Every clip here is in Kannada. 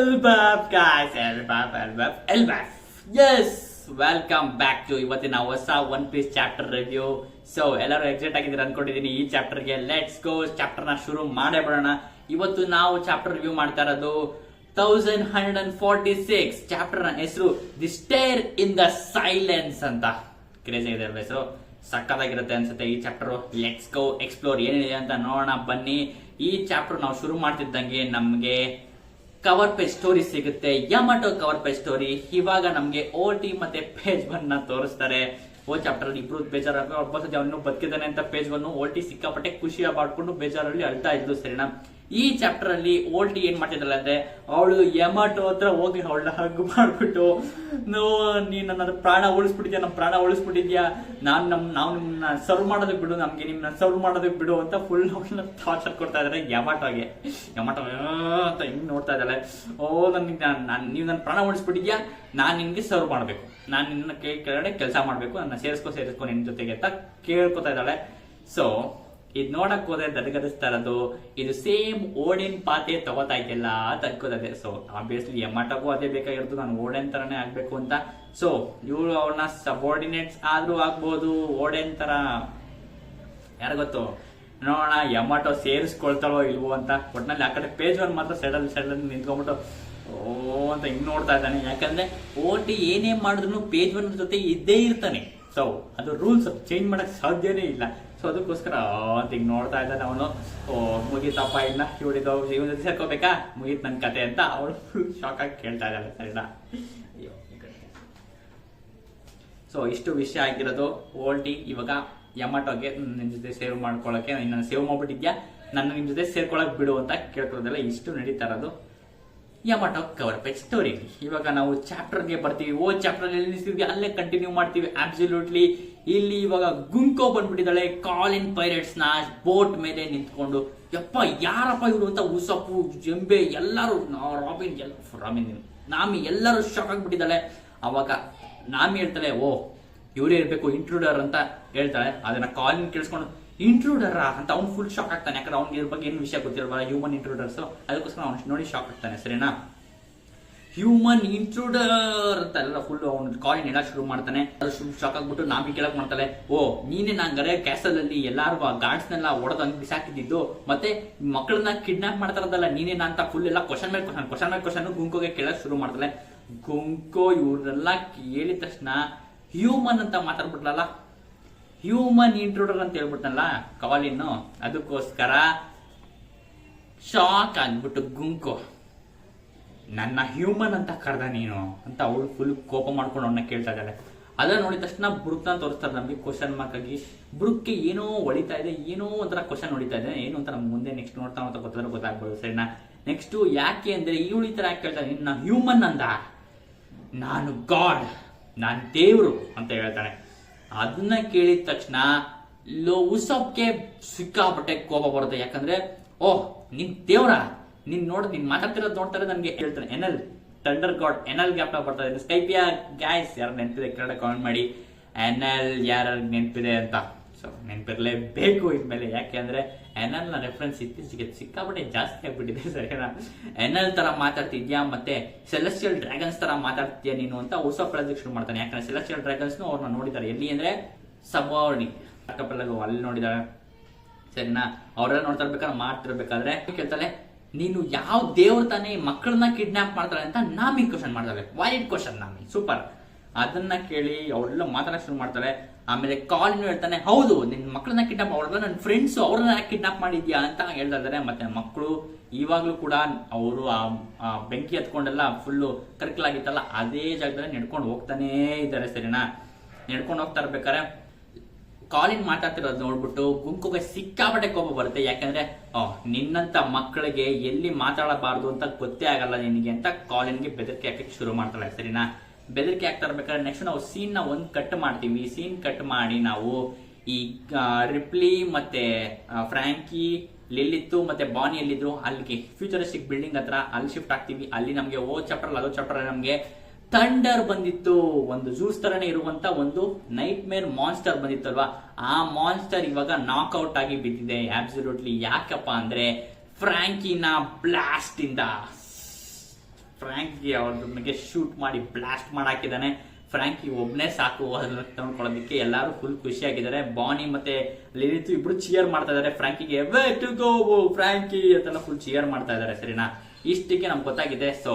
Elbaf guys, Elbaf. Yes, welcome back to ಇವತ್ತಿನ ಹೊಸ one piece chapter review. So ಎಲ್ಲರೂ ಎಕ್ಸೈಟ್ ಆಗಿದ್ದೀರಾ ಅನ್ಕೊಂಡಿದ್ದೀನಿ ಈ ಚಾಪ್ಟರ್ಗೆ. ಲೆಟ್ಸ್ ಗೋ, ಚಾಪ್ಟರ್ ನ ಶುರು ಮಾಡೇ ಬಿಡೋಣ. ಇವತ್ತು ನಾವು ಚಾಪ್ಟರ್ ರಿವ್ಯೂ ಮಾಡ್ತಾ ಇರೋದು 1146. ಚಾಪ್ಟರ್ ನ ಹೆಸರು the stair in the silence ಅಂತ. ಕ್ರೇಜಿ ಇದೆ ಹೆಸರು, ಸಕ್ಕತ್ತಾಗಿರುತ್ತೆ ಅನ್ಸುತ್ತೆ ಈ ಚಾಪ್ಟರ್. ಲೆಟ್ಸ್ ಗೋ ಎಕ್ಸ್ಪ್ಲೋರ್ ಏನಿದೆ ಅಂತ ನೋಡೋಣ ಬನ್ನಿ. ಈ ಚಾಪ್ಟರ್ ನಾವು ಶುರು ಮಾಡ್ತಿದ್ದಂಗೆ ನಮ್ಗೆ ಕವರ್ ಪೇಜ್ ಸ್ಟೋರಿ ಸಿಗುತ್ತೆ, ಯಮಟೋ ಕವರ್ ಪೇಜ್ ಸ್ಟೋರಿ. ಇವಾಗ ನಮ್ಗೆ OT ಮತ್ತೆ ಪೇಜ್ ನ ತೋರಿಸ್ತಾರೆ. ಚಾಪ್ಟರ್ ಅಲ್ಲಿ ಇಬ್ರು ಬೇಜಾರಾಗ ಅವನು ಬದುಕಿದ್ದಾನೆ ಅಂತ ಪೇಜ್ OT ಸಿಕ್ಕಾಪಟ್ಟೆ ಖುಷಿ ಮಾಡ್ಕೊಂಡು ಬೇಜಾರಲ್ಲಿ ಅಳ್ತಾ ಇದ್ದು. ಸರಿನಾ, ಈ ಚಾಪ್ಟರ್ ಅಲ್ಲಿ OT ಏನ್ ಮಾಡ್ತಿದ್ದಲ್ಲ ಅಂದ್ರೆ, ಅವಳು ಯಮಟೋ ಹತ್ರ ಹೋಗಿ ಅವಳನ್ನ ಹಗ್ ಮಾಡ್ಬಿಟ್ಟು, ನೀನ್ ನನ್ನ ಪ್ರಾಣ ಉಳಿಸ್ಬಿಟ್ಟಿದ್ಯಾ, ನಮ್ಮ ಪ್ರಾಣ ಉಳಿಸ್ಬಿಟ್ಟಿದ್ಯಾ, ನಾವು ನಿಮ್ನ ಸರ್ವ್ ಮಾಡೋದಕ್ ಬಿಡು, ನಮ್ಗೆ ನಿಮ್ನ ಸರ್ವ್ ಮಾಡೋದಕ್ ಬಿಡು ಅಂತ ಫುಲ್ ಅವಳನ್ನ ಟಾರ್ಚರ್ ಕೊಡ್ತಾ ಇದಾರೆ ಯಮಟೋಗೆ. ಯಮಟೋ ಅಂತ ಹಿಂಗ್ ನೋಡ್ತಾ ಇದ್ದಾಳೆ. ನೀವು ನನ್ನ ಪ್ರಾಣ ಉಳಿಸ್ಬಿಟ್ಟಿದ್ಯಾ, ನಾನ್ ನಿನ್ಗೆ ಸರ್ವ್ ಮಾಡ್ಬೇಕು, ನಾನ್ ನಿನ್ನ ಕೆಳಗಡೆ ಕೆಲಸ ಮಾಡ್ಬೇಕು, ನನ್ನ ಸೇರಿಸ್ಕೊ ನಿನ್ ಜೊತೆಗೆ ಅಂತ ಕೇಳ್ಕೊತಾ ಇದ್ದಾಳೆ. ಸೊ ಇದ್ ನೋಡಕ್ ಹೋದ್ರೆ ದಡಗದಿಸ್ತಾ ಇರೋದು ಇದು ಸೇಮ್ ಓಡಿನ್ ಪಾತೆ ತಗೋತಾ ಇದೆಯಲ್ಲ ಅಂತ ಅನ್ಕೋತದೆ. ಸೊ ಆಬ್ವಿಯಸ್ಲಿ ಯಮಟೋಗೂ ಅದೇ ಬೇಕಾಗಿರೋದು, ನಾನು ಓಡೆನ್ ತರನೇ ಆಗ್ಬೇಕು ಅಂತ. ಸೊ ಇವ್ರು ಅವ್ರನ್ನ ಸಬಾರ್ಡಿನೇಟ್ಸ್ ಆದ್ರೂ ಆಗ್ಬೋದು, ಓಡೆನ್ ತರ ಯಾರ ಗೊತ್ತು. ನೋಡೋಣ ಯಮಟೋ ಸೇರಿಸ್ಕೊಳ್ತಾಳೋ ಇಲ್ವೋ ಅಂತ. ಒಟ್ನಲ್ಲಿ ಆ ಕಡೆ ಪೇಜ್ ಮಾತ್ರ ಸೈಡಲ್ಲಿ ನಿಂತ್ಕೊಂಡ್ಬಿಟ್ಟು ಅಂತ ಹಿಂಗ್ ನೋಡ್ತಾ ಇದ್ದಾನೆ. ಯಾಕಂದ್ರೆ OT ಏನೇ ಮಾಡಿದ್ರು ಪೇಜ್ ಜೊತೆ ಇದ್ದೇ ಇರ್ತಾನೆ. ಸೊ ಅದು ರೂಲ್ಸ್ ಚೇಂಜ್ ಮಾಡಕ್ ಸಾಧ್ಯನೇ ಇಲ್ಲ. ಸೊ ಅದಕ್ಕೋಸ್ಕರ ಅಂತ ಹಿಂಗ್ ನೋಡ್ತಾ ಇದ್ದಾನೆ ಅವನು. ಮುಗೀತಪ್ಪ, ಇಲ್ಲ ಇವನ ಜೊತೆ ಸೇರ್ಕೋಬೇಕಾ, ಮುಗೀತ್ ನನ್ ಕತೆ ಅಂತ ಅವಳು ಫುಲ್ ಶಾಕ್ ಆಗಿ ಕೇಳ್ತಾ ಇದ್ದಾಳೆ. ಸರಿನಾ, ಸೊ ಇಷ್ಟು ವಿಷಯ ಆಗಿರೋದು. OT ಇವಾಗ ಯಮಟೋಗೆ ನಿನ್ ಜೊತೆ ಸೇವ್ ಮಾಡ್ಕೊಳಕ್ಕೆ, ನನ್ನ ಸೇವ್ ಮಾಡ್ಬಿಟ್ಟಿದ್ಯಾ, ನನ್ನ ನಿಮ್ ಜೊತೆ ಸೇರ್ಕೊಳಕ್ ಬಿಡು ಅಂತ ಕೇಳ್ಕೊಳೋದೆಲ್ಲ ಇಷ್ಟು ನಡೀತಾ ಇರೋದು ಯಮಟೋ ಕವರ್ ಪೇಜ್ ಸ್ಟೋರಿ. ಇವಾಗ ನಾವು ಚಾಪ್ಟರ್ಗೆ ಬರ್ತೀವಿ. ಚಾಪ್ಟರ್ ಎಲ್ಲಿ ನಿಲ್ಸಿದ್ವಿ ಅಲ್ಲೇ ಕಂಟಿನ್ಯೂ ಮಾಡ್ತೀವಿ. ಅಬ್ಸಲ್ಯೂಟ್ಲಿ. ಇಲ್ಲಿ ಇವಾಗ ಗುಂಕೋ ಬಂದ್ಬಿಟ್ಟಿದ್ದಾಳೆ ಕಾಲಿನ್ ಪೈರೇಟ್ಸ್ ನ ಬೋಟ್ ಮೇಲೆ ನಿಂತ್ಕೊಂಡು. ಯಪ್ಪ ಯಾರಪ್ಪ ಇವರು ಅಂತ ಉಸಪ್ಪು ಜಂಬೆ ಎಲ್ಲರೂ, ನಾಮಿ ಎಲ್ಲರೂ ಶಾಕ್ ಆಗ್ಬಿಟ್ಟಿದ್ದಾಳೆ. ಅವಾಗ ನಾಮಿ ಹೇಳ್ತಾಳೆ, ಇವರೇ ಇರ್ಬೇಕು ಇಂಟ್ರೂಡರ್ ಅಂತ ಹೇಳ್ತಾಳೆ. ಅದನ್ನ ಕಾಲಿನ್ ಕೇಳಿಸ್ಕೊಂಡು ಇಂಟ್ರೂಡರ್ ಅಂತ ಅವ್ನು ಫುಲ್ ಶಾಕ್ ಆಗ್ತಾನೆ. ಯಾಕಂದ್ರೆ ಅವ್ನಿಗೆ ಇದ್ರ ಬಗ್ಗೆ ಏನು ವಿಷಯ ಗೊತ್ತಿರಲ್ಲ, ಹ್ಯೂಮನ್ ಇಂಟ್ರೂಡರ್ಸ್. ಅದಕ್ಕೋಸ್ಕರ ಅವ್ನು ನೋಡಿ ಶಾಕ್ ಆಗ್ತಾನೆ. ಸರಿನಾ, ಹ್ಯೂಮನ್ ಇಂಟ್ರೂಡರ್ ಅಂತ ಎಲ್ಲ ಫುಲ್ ಅವ್ನು ಕಾಲಿನ್ ಹೇಳಕ್ ಶುರು ಮಾಡ್ತಾನೆ. ಶಾಕ್ ಆಗ್ಬಿಟ್ಟು ನಾಮಿ ಕೇಳಕ್ ಮಾಡ್ತಾಳೆ, ನೀನೇ ನಂಗರೆ ಕ್ಯಾಸಲ್ ಅಲ್ಲಿ ಎಲ್ಲಾರು ಗಾರ್ಡ್ಸ್ ನೆಲ್ಲ ಹೊಡೆದಂಗ್ ಬಿಸಾಕಿದ್ದು, ಮತ್ತೆ ಮಕ್ಕಳನ್ನ ಕಿಡ್ನಾಪ್ ಮಾಡ್ತಾರದಲ್ಲ ನೀನೇನ ಅಂತ ಫುಲ್ ಎಲ್ಲ ಕ್ವಶನ್ ಮೇಲೆ ಕ್ವಶನ್ ಗುಂಕೋಗೆ ಕೇಳಕ್ ಶುರು ಮಾಡ್ತಾಳೆ. ಗುಂಕೋ ಇವ್ರನ್ನೆಲ್ಲ ಕೇಳಿದ ತಕ್ಷಣ ಹ್ಯೂಮನ್ ಅಂತ ಮಾತಾಡ್ಬಿಟ್ಲಲ್ಲ, ಹ್ಯೂಮನ್ ಇಂಟ್ರೂಡರ್ ಅಂತ ಹೇಳ್ಬಿಟ್ಟನಲ್ಲ ಕಾಲಿನ್ನು. ಅದಕ್ಕೋಸ್ಕರ ಶಾಕ್ ಆಗ್ಬಿಟ್ಟು ಗುಂಕೋ ನನ್ನ ಹ್ಯೂಮನ್ ಅಂತ ಕರೆದ ನೀನು ಅಂತ ಅವಳು ಫುಲ್ ಕೋಪ ಮಾಡ್ಕೊಂಡು ಅವನ್ನ ಕೇಳ್ತಾ ಇದ್ದಾಳೆ. ಅದನ್ನ ನೋಡಿದ ತಕ್ಷಣ ಬ್ರುಕ್ನ ತೋರಿಸ್ತಾರೆ ನಮ್ಗೆ ಕ್ವಶನ್ ಮಾರ್ಕ್ ಆಗಿ. ಬ್ರುಕ್ಗೆ ಏನೋ ಹೊಡಿತಾ ಇದೆ, ಏನೋ ಒಂಥರ ಕ್ವಶನ್ ಹೊಡಿತಾ ಇದೆ. ಏನು ಅಂತ ನಮ್ಗೆ ಮುಂದೆ ನೆಕ್ಸ್ಟ್ ನೋಡ್ತಾ ಅಂತ ಗೊತ್ತಾಗ್ಬೋದು. ಸರಿನಾ, ನೆಕ್ಸ್ಟ್ ಯಾಕೆ ಅಂದ್ರೆ ಇವಳು ಈ ತರ ಯಾಕೆ ಕೇಳ್ತಾಳೆ, ನಿನ್ನ ಹ್ಯೂಮನ್ ಅಂದ, ನಾನು ಗಾಡ್, ನಾನ್ ದೇವ್ರು ಅಂತ ಹೇಳ್ತಾನೆ. ಅದನ್ನ ಕೇಳಿದ ತಕ್ಷಣ ಉಸಪ್ಗೆ ಸಿಕ್ಕಾಪಟ್ಟೆ ಕೋಪ ಬರುತ್ತೆ. ಯಾಕಂದ್ರೆ ನಿನ್ ದೇವ್ರ, ನೀನ್ ಮಾತಾಡ್ತಿರೋದು ನೋಡ್ತಾರೆ ನನ್ಗೆ ಹೇಳ್ತಾನೆ. Anal thunder god, anal gap ಬರ್ತಾರೆ. ಸ್ಕೈಪಿಯಾ ಗ್ಯಾಸ್ ಯಾರು ನೆನಪಿದೆ ಕೆಳಗಡೆ ಕಾಮೆಂಟ್ ಮಾಡಿ, ಎನಲ್ ಯಾರು ನೆನಪಿದೆ ಅಂತ. ಸೊ ನೆನಪಿರ್ಲೇಬೇಕು ಇದ್ಮೇಲೆ, ಯಾಕೆ ಅಂದ್ರೆ ಎನಲ್ ನ ರೆಫರೆನ್ಸ್ ಇತ್ತೀಚೆಗೆ ಸಿಕ್ಕಾಪಟ್ಟೆ ಜಾಸ್ತಿ ಆಗ್ಬಿಟ್ಟಿದೆ. ಸರಿನಾ, ಎನಲ್ ತರ ಮಾತಾಡ್ತಿದ್ಯಾ, ಮತ್ತೆ ಸೆಲೆಸ್ಟಿಯಲ್ ಡ್ರ್ಯಾಗನ್ಸ್ ತರ ಮಾತಾಡ್ತೀಯ ನೀನು ಅಂತ ಹೊಸ ಪ್ರಾಜೆಕ್ಟ್ ಶುರು ಮಾಡ್ತಾನೆ. ಯಾಕಂದ್ರೆ ಸೆಲೆಸ್ಟಿಯಲ್ ಡ್ರ್ಯಾಗನ್ಸ್ ಅವ್ರನ್ನ ನೋಡಿದ್ದಾರೆ ಎಲ್ಲಿ ಅಂದ್ರೆ ಸಬಾರ್ಡಿ ಅಲ್ಲಿ ನೋಡಿದಾಳೆ. ಸರಿನಾ, ಅವರೆಲ್ಲ ನೋಡ್ತಾ ಇರ್ಬೇಕಾದ್ರೆ ಮಾಡ್ತಿರ್ಬೇಕಾದ್ರೆ ಕೇಳ್ತಾಳೆ, ನೀನು ಯಾವ ದೇವ್ರ ತಾನೇ ಮಕ್ಕಳನ್ನ ಕಿಡ್ನಾಪ್ ಮಾಡ್ತಾಳೆ ಅಂತ ನಾಮಿ ಕ್ವಶನ್ ಮಾಡ್ತಾಳೆ. ವಾಲಿಡ್ ಕ್ವಶನ್ ನಾಮಿ, ಸೂಪರ್. ಅದನ್ನ ಕೇಳಿ ಅವಳೆಲ್ಲ ಮಾತಾಡಕ್ ಶುರು ಮಾಡ್ತಾಳೆ. ಆಮೇಲೆ ಕಾಲಿನ ಹೇಳ್ತಾನೆ, ಹೌದು ನಿನ್ ಮಕ್ಕಳನ್ನ ಕಿಡ್ನಾಪ್, ಅವ್ರಲ್ಲ ನನ್ನ ಫ್ರೆಂಡ್ಸ್ ಅವ್ರನ್ನ ಕಿಡ್ನಾಪ್ ಮಾಡಿದ್ಯಾ ಅಂತ ಹೇಳ್ತಾ ಇದ್ದಾರೆ. ಮತ್ತೆ ಮಕ್ಕಳು ಇವಾಗ್ಲೂ ಕೂಡ ಅವರು ಆ ಬೆಂಕಿ ಹತ್ಕೊಂಡೆಲ್ಲ ಫುಲ್ಲು ಕರ್ಕಲಾಗಿತ್ತಲ್ಲ ಅದೇ ಜಾಗದಲ್ಲಿ ನಡ್ಕೊಂಡು ಹೋಗ್ತಾನೇ ಇದ್ದಾರೆ. ಸರಿನಾ, ನಡ್ಕೊಂಡು ಹೋಗ್ತಾ ಇರ್ಬೇಕಾರೆ ಕಾಲಿನ್ ಮಾತಾಡ್ತಿರೋದು ನೋಡ್ಬಿಟ್ಟು ಗುಂಕುಗೆ ಸಿಕ್ಕಾಪಟ್ಟೆ ಕೋಪ ಬರುತ್ತೆ. ಯಾಕಂದ್ರೆ ನಿನ್ನಂತ ಮಕ್ಕಳಿಗೆ ಎಲ್ಲಿ ಮಾತಾಡಬಾರ್ದು ಅಂತ ಗೊತ್ತೇ ಆಗಲ್ಲ ನಿನಗೆ ಅಂತ ಕಾಲಿನ್ಗೆ ಬೆದರಿಕೆ ಹಾಕಕ್ಕೆ ಶುರು ಮಾಡ್ತಾಳೆ. ಸರಿನಾ, ಬೆದರಿಕೆ ಆಗ್ತಾ ಇರ್ಬೇಕಾದ್ರೆ ನೆಕ್ಸ್ಟ್ ನಾವು ಸೀನ್ ನ ಒಂದು ಕಟ್ ಮಾಡ್ತೀವಿ. ಸೀನ್ ಕಟ್ ಮಾಡಿ ನಾವು ಈ ರಿಪ್ಲಿ ಮತ್ತೆ ಫ್ರಾಂಕಿ, ಲಿಲ್ಲಿತ್ತು ಮತ್ತೆ ಬಾನಿ ಎಲ್ಲಿದ್ರು ಅಲ್ಲಿಗೆ ಫ್ಯೂಚರಿಸ್ಟಿಕ್ ಬಿಲ್ಡಿಂಗ್ ಹತ್ರ ಅಲ್ಲಿ ಶಿಫ್ಟ್ ಆಗ್ತೀವಿ. ಅಲ್ಲಿ ನಮ್ಗೆ ಅದೋ ಚಾಪ್ಟರ್ ನಮ್ಗೆ ಥಂಡರ್ ಬಂದಿತ್ತು, ಒಂದು ಜೂಸ್ ತರನೇ ಇರುವಂತ ಒಂದು ನೈಟ್ ಮೇರ್ ಮಾನ್ಸ್ಟರ್ ಬಂದಿತ್ತಲ್ವಾ. ಆ ಮಾನ್ಸ್ಟರ್ ಇವಾಗ ನಾಕ್ಔಟ್ ಆಗಿ ಬಿದ್ದಿದೆ. ಅಬ್ಸಲ್ಯೂಟ್ಲಿ. ಯಾಕಪ್ಪ ಅಂದ್ರೆ ಫ್ರಾಂಕಿನ ಬ್ಲಾಸ್ಟ್ ಇಂದ ಫ್ರಾಂಕಿ ಅವ್ರಿಗೆ ಶೂಟ್ ಮಾಡಿ ಬ್ಲಾಸ್ಟ್ ಮಾಡಾಕಿದ್ದಾನೆ. ಫ್ರಾಂಕಿ ಒಬ್ನೇ ಸಾಕು ಅದನ್ನ ತಗೊಂಡ್ಕೊಳ್ಳೋದಕ್ಕೆ. ಎಲ್ಲರೂ ಫುಲ್ ಖುಷಿಯಾಗಿದ್ದಾರೆ. ಬಾನಿ ಮತ್ತೆ ಲಿನಿತ್ ಇಬ್ರು ಚಿಯರ್ ಮಾಡ್ತಾ ಇದಾರೆ ಫ್ರಾಂಕಿಗೆ, ವೇ ಟು ಗೋ ಫ್ರಾಂಕಿ ಅಂತೆಲ್ಲ ಫುಲ್ ಚಿಯರ್ ಮಾಡ್ತಾ ಇದಾರೆ. ಸರಿನಾ, ಇಷ್ಟಕ್ಕೆ ನಮ್ಗೆ ಗೊತ್ತಾಗಿದೆ. ಸೊ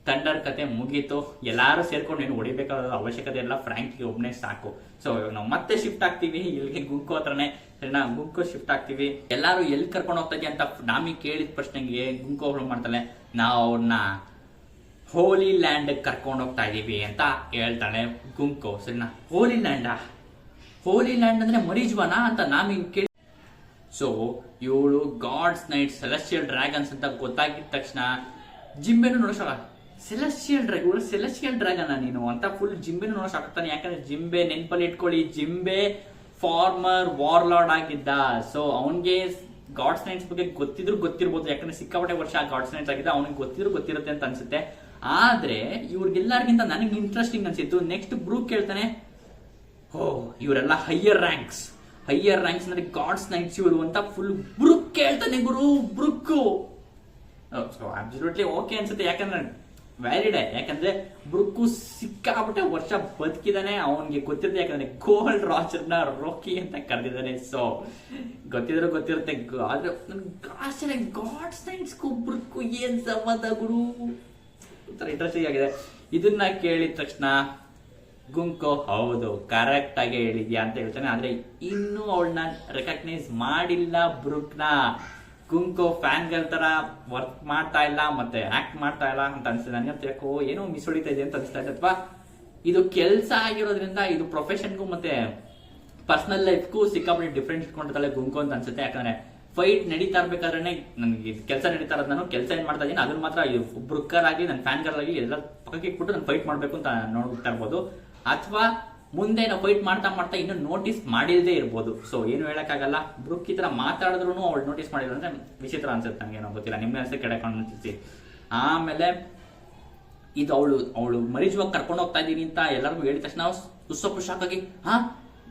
ಥಂಡರ್ ಕತೆ ಮುಗೀತು. ಎಲ್ಲಾರು ಸೇರ್ಕೊಂಡು ಏನು ಹೊಡಿಬೇಕಾದ ಅವಶ್ಯಕತೆ ಇಲ್ಲ, ಫ್ರಾಂಕಿಗೆ ಒಬ್ನೇ ಸಾಕು. ಸೊ ನಾವು ಮತ್ತೆ ಶಿಫ್ಟ್ ಆಗ್ತೀವಿ ಇಲ್ಲಿಗೆ, ಗುಂಕು ಹತ್ರನೇ. ಸರಿನಾ, ಗುಂಕು ಶಿಫ್ಟ್ ಆಗ್ತೀವಿ. ಎಲ್ಲಾರು ಎಲ್ಲಿ ಕರ್ಕೊಂಡು ಹೋಗ್ತಾ ಇದೆಯಾ ಅಂತ ನಾಮಿ ಕೇಳಿದ ಪ್ರಶ್ನೆಗೆ ಗುಂಕು ಅವ್ರು ಮಾಡ್ತಾಳೆ, ನಾವು ಅವ್ರನ್ನ ಹೋಲಿ ಲ್ಯಾಂಡ್ ಕರ್ಕೊಂಡು ಹೋಗ್ತಾ ಇದೀವಿ ಅಂತ ಹೇಳ್ತಾಳೆ ಗುಂಕು. ಸರಿನಾ, ಹೋಲಿ ಲ್ಯಾಂಡಾ? ಹೋಲಿ ಲ್ಯಾಂಡ್ ಅಂದ್ರೆ ಮರೀಜ್ವಾನ ಅಂತ ನಾಮಿ ಕೇಳಿ. ಸೊ ಇವಳು ಗಾಡ್ಸ್ ನೈಟ್ ಸೆಲೆಸ್ಟಿಯಲ್ ಡ್ರ್ಯಾಗನ್ಸ್ ಅಂತ ಗೊತ್ತಾಗಿದ ತಕ್ಷಣ ಜಿಂಬೆನು ನೋಡೋಣ, ಸೆಲೆಸ್ಟಿಯಲ್ ಡ್ರ್ಯಾಗನ್ ನೀನು ಅಂತ ಫುಲ್ ಜಿಂಬೆನು ನೋಡೋಕ್ತಾನೆ. ಯಾಕಂದ್ರೆ ಜಿಂಬೆ ನೆನ್ಪಲ್ಲಿ ಇಟ್ಕೊಳ್ಳಿ, ಜಿಂಬೆ ಫಾರ್ಮರ್ ವಾರ್ಲಾರ್ಡ್ ಆಗಿದ್ದ. ಸೊ ಅವನ್ಗೆ ಗಾಡ್ಸ್ ನೈಟ್ಸ್ ಬಗ್ಗೆ ಗೊತ್ತಿರ್ಬೋದು, ಯಾಕಂದ್ರೆ ಸಿಕ್ಕಾಪಟ್ಟೆ ವರ್ಷ ಗಾಡ್ಸ್ ನೈಟ್ಸ್ ಆಗಿದ್ದ, ಅವ್ನಿಗೆ ಗೊತ್ತಿರುತ್ತೆ ಅಂತ ಅನ್ಸುತ್ತೆ. ಆದ್ರೆ ಇವ್ರಿಗೆಲ್ಲರಿಗಿಂತ ನನಗೆ ಇಂಟ್ರೆಸ್ಟಿಂಗ್ ಅನ್ಸಿತ್ತು ನೆಕ್ಸ್ಟ್ ಬ್ರೂಕ್ ಕೇಳ್ತಾನೆ, ಓ ಇವರೆಲ್ಲ ಹೈಯರ್ ರ್ಯಾಂಕ್ಸ್ ಅಂದ್ರೆ ಗಾಡ್ಸ್ ನೈಟ್ಸ್ ಇವರು ಅಂತ ಫುಲ್ ಬ್ರೂಕ್ ಕೇಳ್ತಾನೆ. ಗುರು ಬ್ರೂಕ್ ಅಬ್ಸಲ್ಯೂಟ್ಲಿ ಓಕೆ ಅನ್ಸುತ್ತೆ, ಯಾಕಂದ್ರೆ ವ್ಯಾಲಿಡ್. ಯಾಕಂದ್ರೆ ಬ್ರುಕ್ಕು ಸಿಕ್ಕಾಪಟ್ಟೆ ವರ್ಷ ಬದುಕಿದಾನೆ, ಅವನ್ಗೆ ಗೊತ್ತಿರುತ್ತೆ. ಯಾಕಂದ್ರೆ ಗೋಲ್ಡ್ ರಾಜರ್ನ ರೋಕಿ ಅಂತ ಕರೆದಿದ್ದಾನೆ. ಸೊ ಗೊತ್ತಿರುತ್ತೆ. ಆದ್ರೆ ನನ್ಗೆ ಗಾಡ್ಸ್ ನೈಟ್ಸ್ಗೂ ಬ್ರುಕ್ಕು ಏನ್ ಸಂಬಂಧ ಗುರು, ಇಂಟ್ರೆಸ್ಟಿಂಗ್ ಆಗಿದೆ. ಇದನ್ನ ಕೇಳಿದ ತಕ್ಷಣ ಗುಂಕೋ ಹೌದು ಕರೆಕ್ಟ್ ಆಗಿ ಹೇಳಿದ್ಯಾ ಅಂತ ಹೇಳ್ತಾನೆ. ಆದ್ರೆ ಇನ್ನೂ ಅವಳನ್ನ ರೆಕಗ್ನೈಸ್ ಮಾಡಿಲ್ಲ ಬ್ರೂಕ್ನ. ಗುಂಕೋ ಫ್ಯಾನ್ ಗಳ ತರ ವರ್ಕ್ ಮಾಡ್ತಾ ಇಲ್ಲ ಮತ್ತೆ ಆಕ್ಟ್ ಮಾಡ್ತಾ ಇಲ್ಲ ಅಂತ ಅನ್ಸುತ್ತೆ ನನಗೆ. ಯಾಕೋ ಏನೋ ಮಿಸ್ ಹೊಡಿತಾ ಇದೆ ಅಂತ ಅನ್ಸ್ತಾ ಇದೆ. ಅಥವಾ ಇದು ಕೆಲಸ ಆಗಿರೋದ್ರಿಂದ ಇದು ಪ್ರೊಫೆಷನ್ಗೂ ಮತ್ತೆ ಪರ್ಸನಲ್ ಲೈಫ್ಗೂ ಸಿಕ್ಕಾಪಟ್ಟೆ ಡಿಫ್ರೆನ್ಸ್ ಇಟ್ಕೊಂಡಿರ್ತಾಳೆ ಗುಂಕೋ ಅಂತ ಅನ್ಸುತ್ತೆ. ಯಾಕಂದ್ರೆ ಫೈಟ್ ನಡೀತಾ ಇರ್ಬೇಕಾದ್ರೆ ನನಗೆ ಕೆಲಸ ನಡೀತಾ ಇರೋದು, ನಾನು ಕೆಲಸ ಏನ್ ಮಾಡ್ತಾ ಇದೀನಿ ಅದನ್ನ ಮಾತ್ರ ಬ್ರುಕ್ಕರ್ ಆಗಿ ನನ್ನ ಫ್ಯಾನ್ ಗಳಾಗಿ ಎಲ್ಲ ಪಕ್ಕಕ್ಕೆ ಇಟ್ಬಿಟ್ಟು ನಾನು ಫೈಟ್ ಮಾಡ್ಬೇಕು ಅಂತ ನೋಡ್ತಾ ಇರ್ಬೋದು. ಅಥವಾ ಮುಂದೆ ನಾವು ಫೈಟ್ ಮಾಡ್ತಾ ಇನ್ನೂ ನೋಟಿಸ್ ಮಾಡಿಲ್ಲದೆ ಇರ್ಬೋದು. ಸೊ ಏನು ಹೇಳಕ್ಕಾಗಲ್ಲ. ಬ್ರುಕ್ ಈ ತರ ಮಾತಾಡಿದ್ರು ಅವಳು ನೋಟಿಸ್ ಮಾಡಿದ್ರು ಅಂದ್ರೆ ವಿಚಿತ್ರ ಅನ್ಸುತ್ತೆ ನನಗೆ, ಏನೋ ಗೊತ್ತಿಲ್ಲ, ನಿಮ್ಮ ಹೆಸರು ಕೆಡಕೊಂಡು ಅನ್ಸುತ್ತೆ. ಆಮೇಲೆ ಇದು ಅವಳು ಮರೀಜುವಾಗ ಕರ್ಕೊಂಡು ಹೋಗ್ತಾ ಇದೀನಿ ಅಂತ ಎಲ್ಲರಿಗೂ ಹೇಳಿದ ತಕ್ಷಣ ಉತ್ಸವ ಶಾಕ್ ಆಗಿ,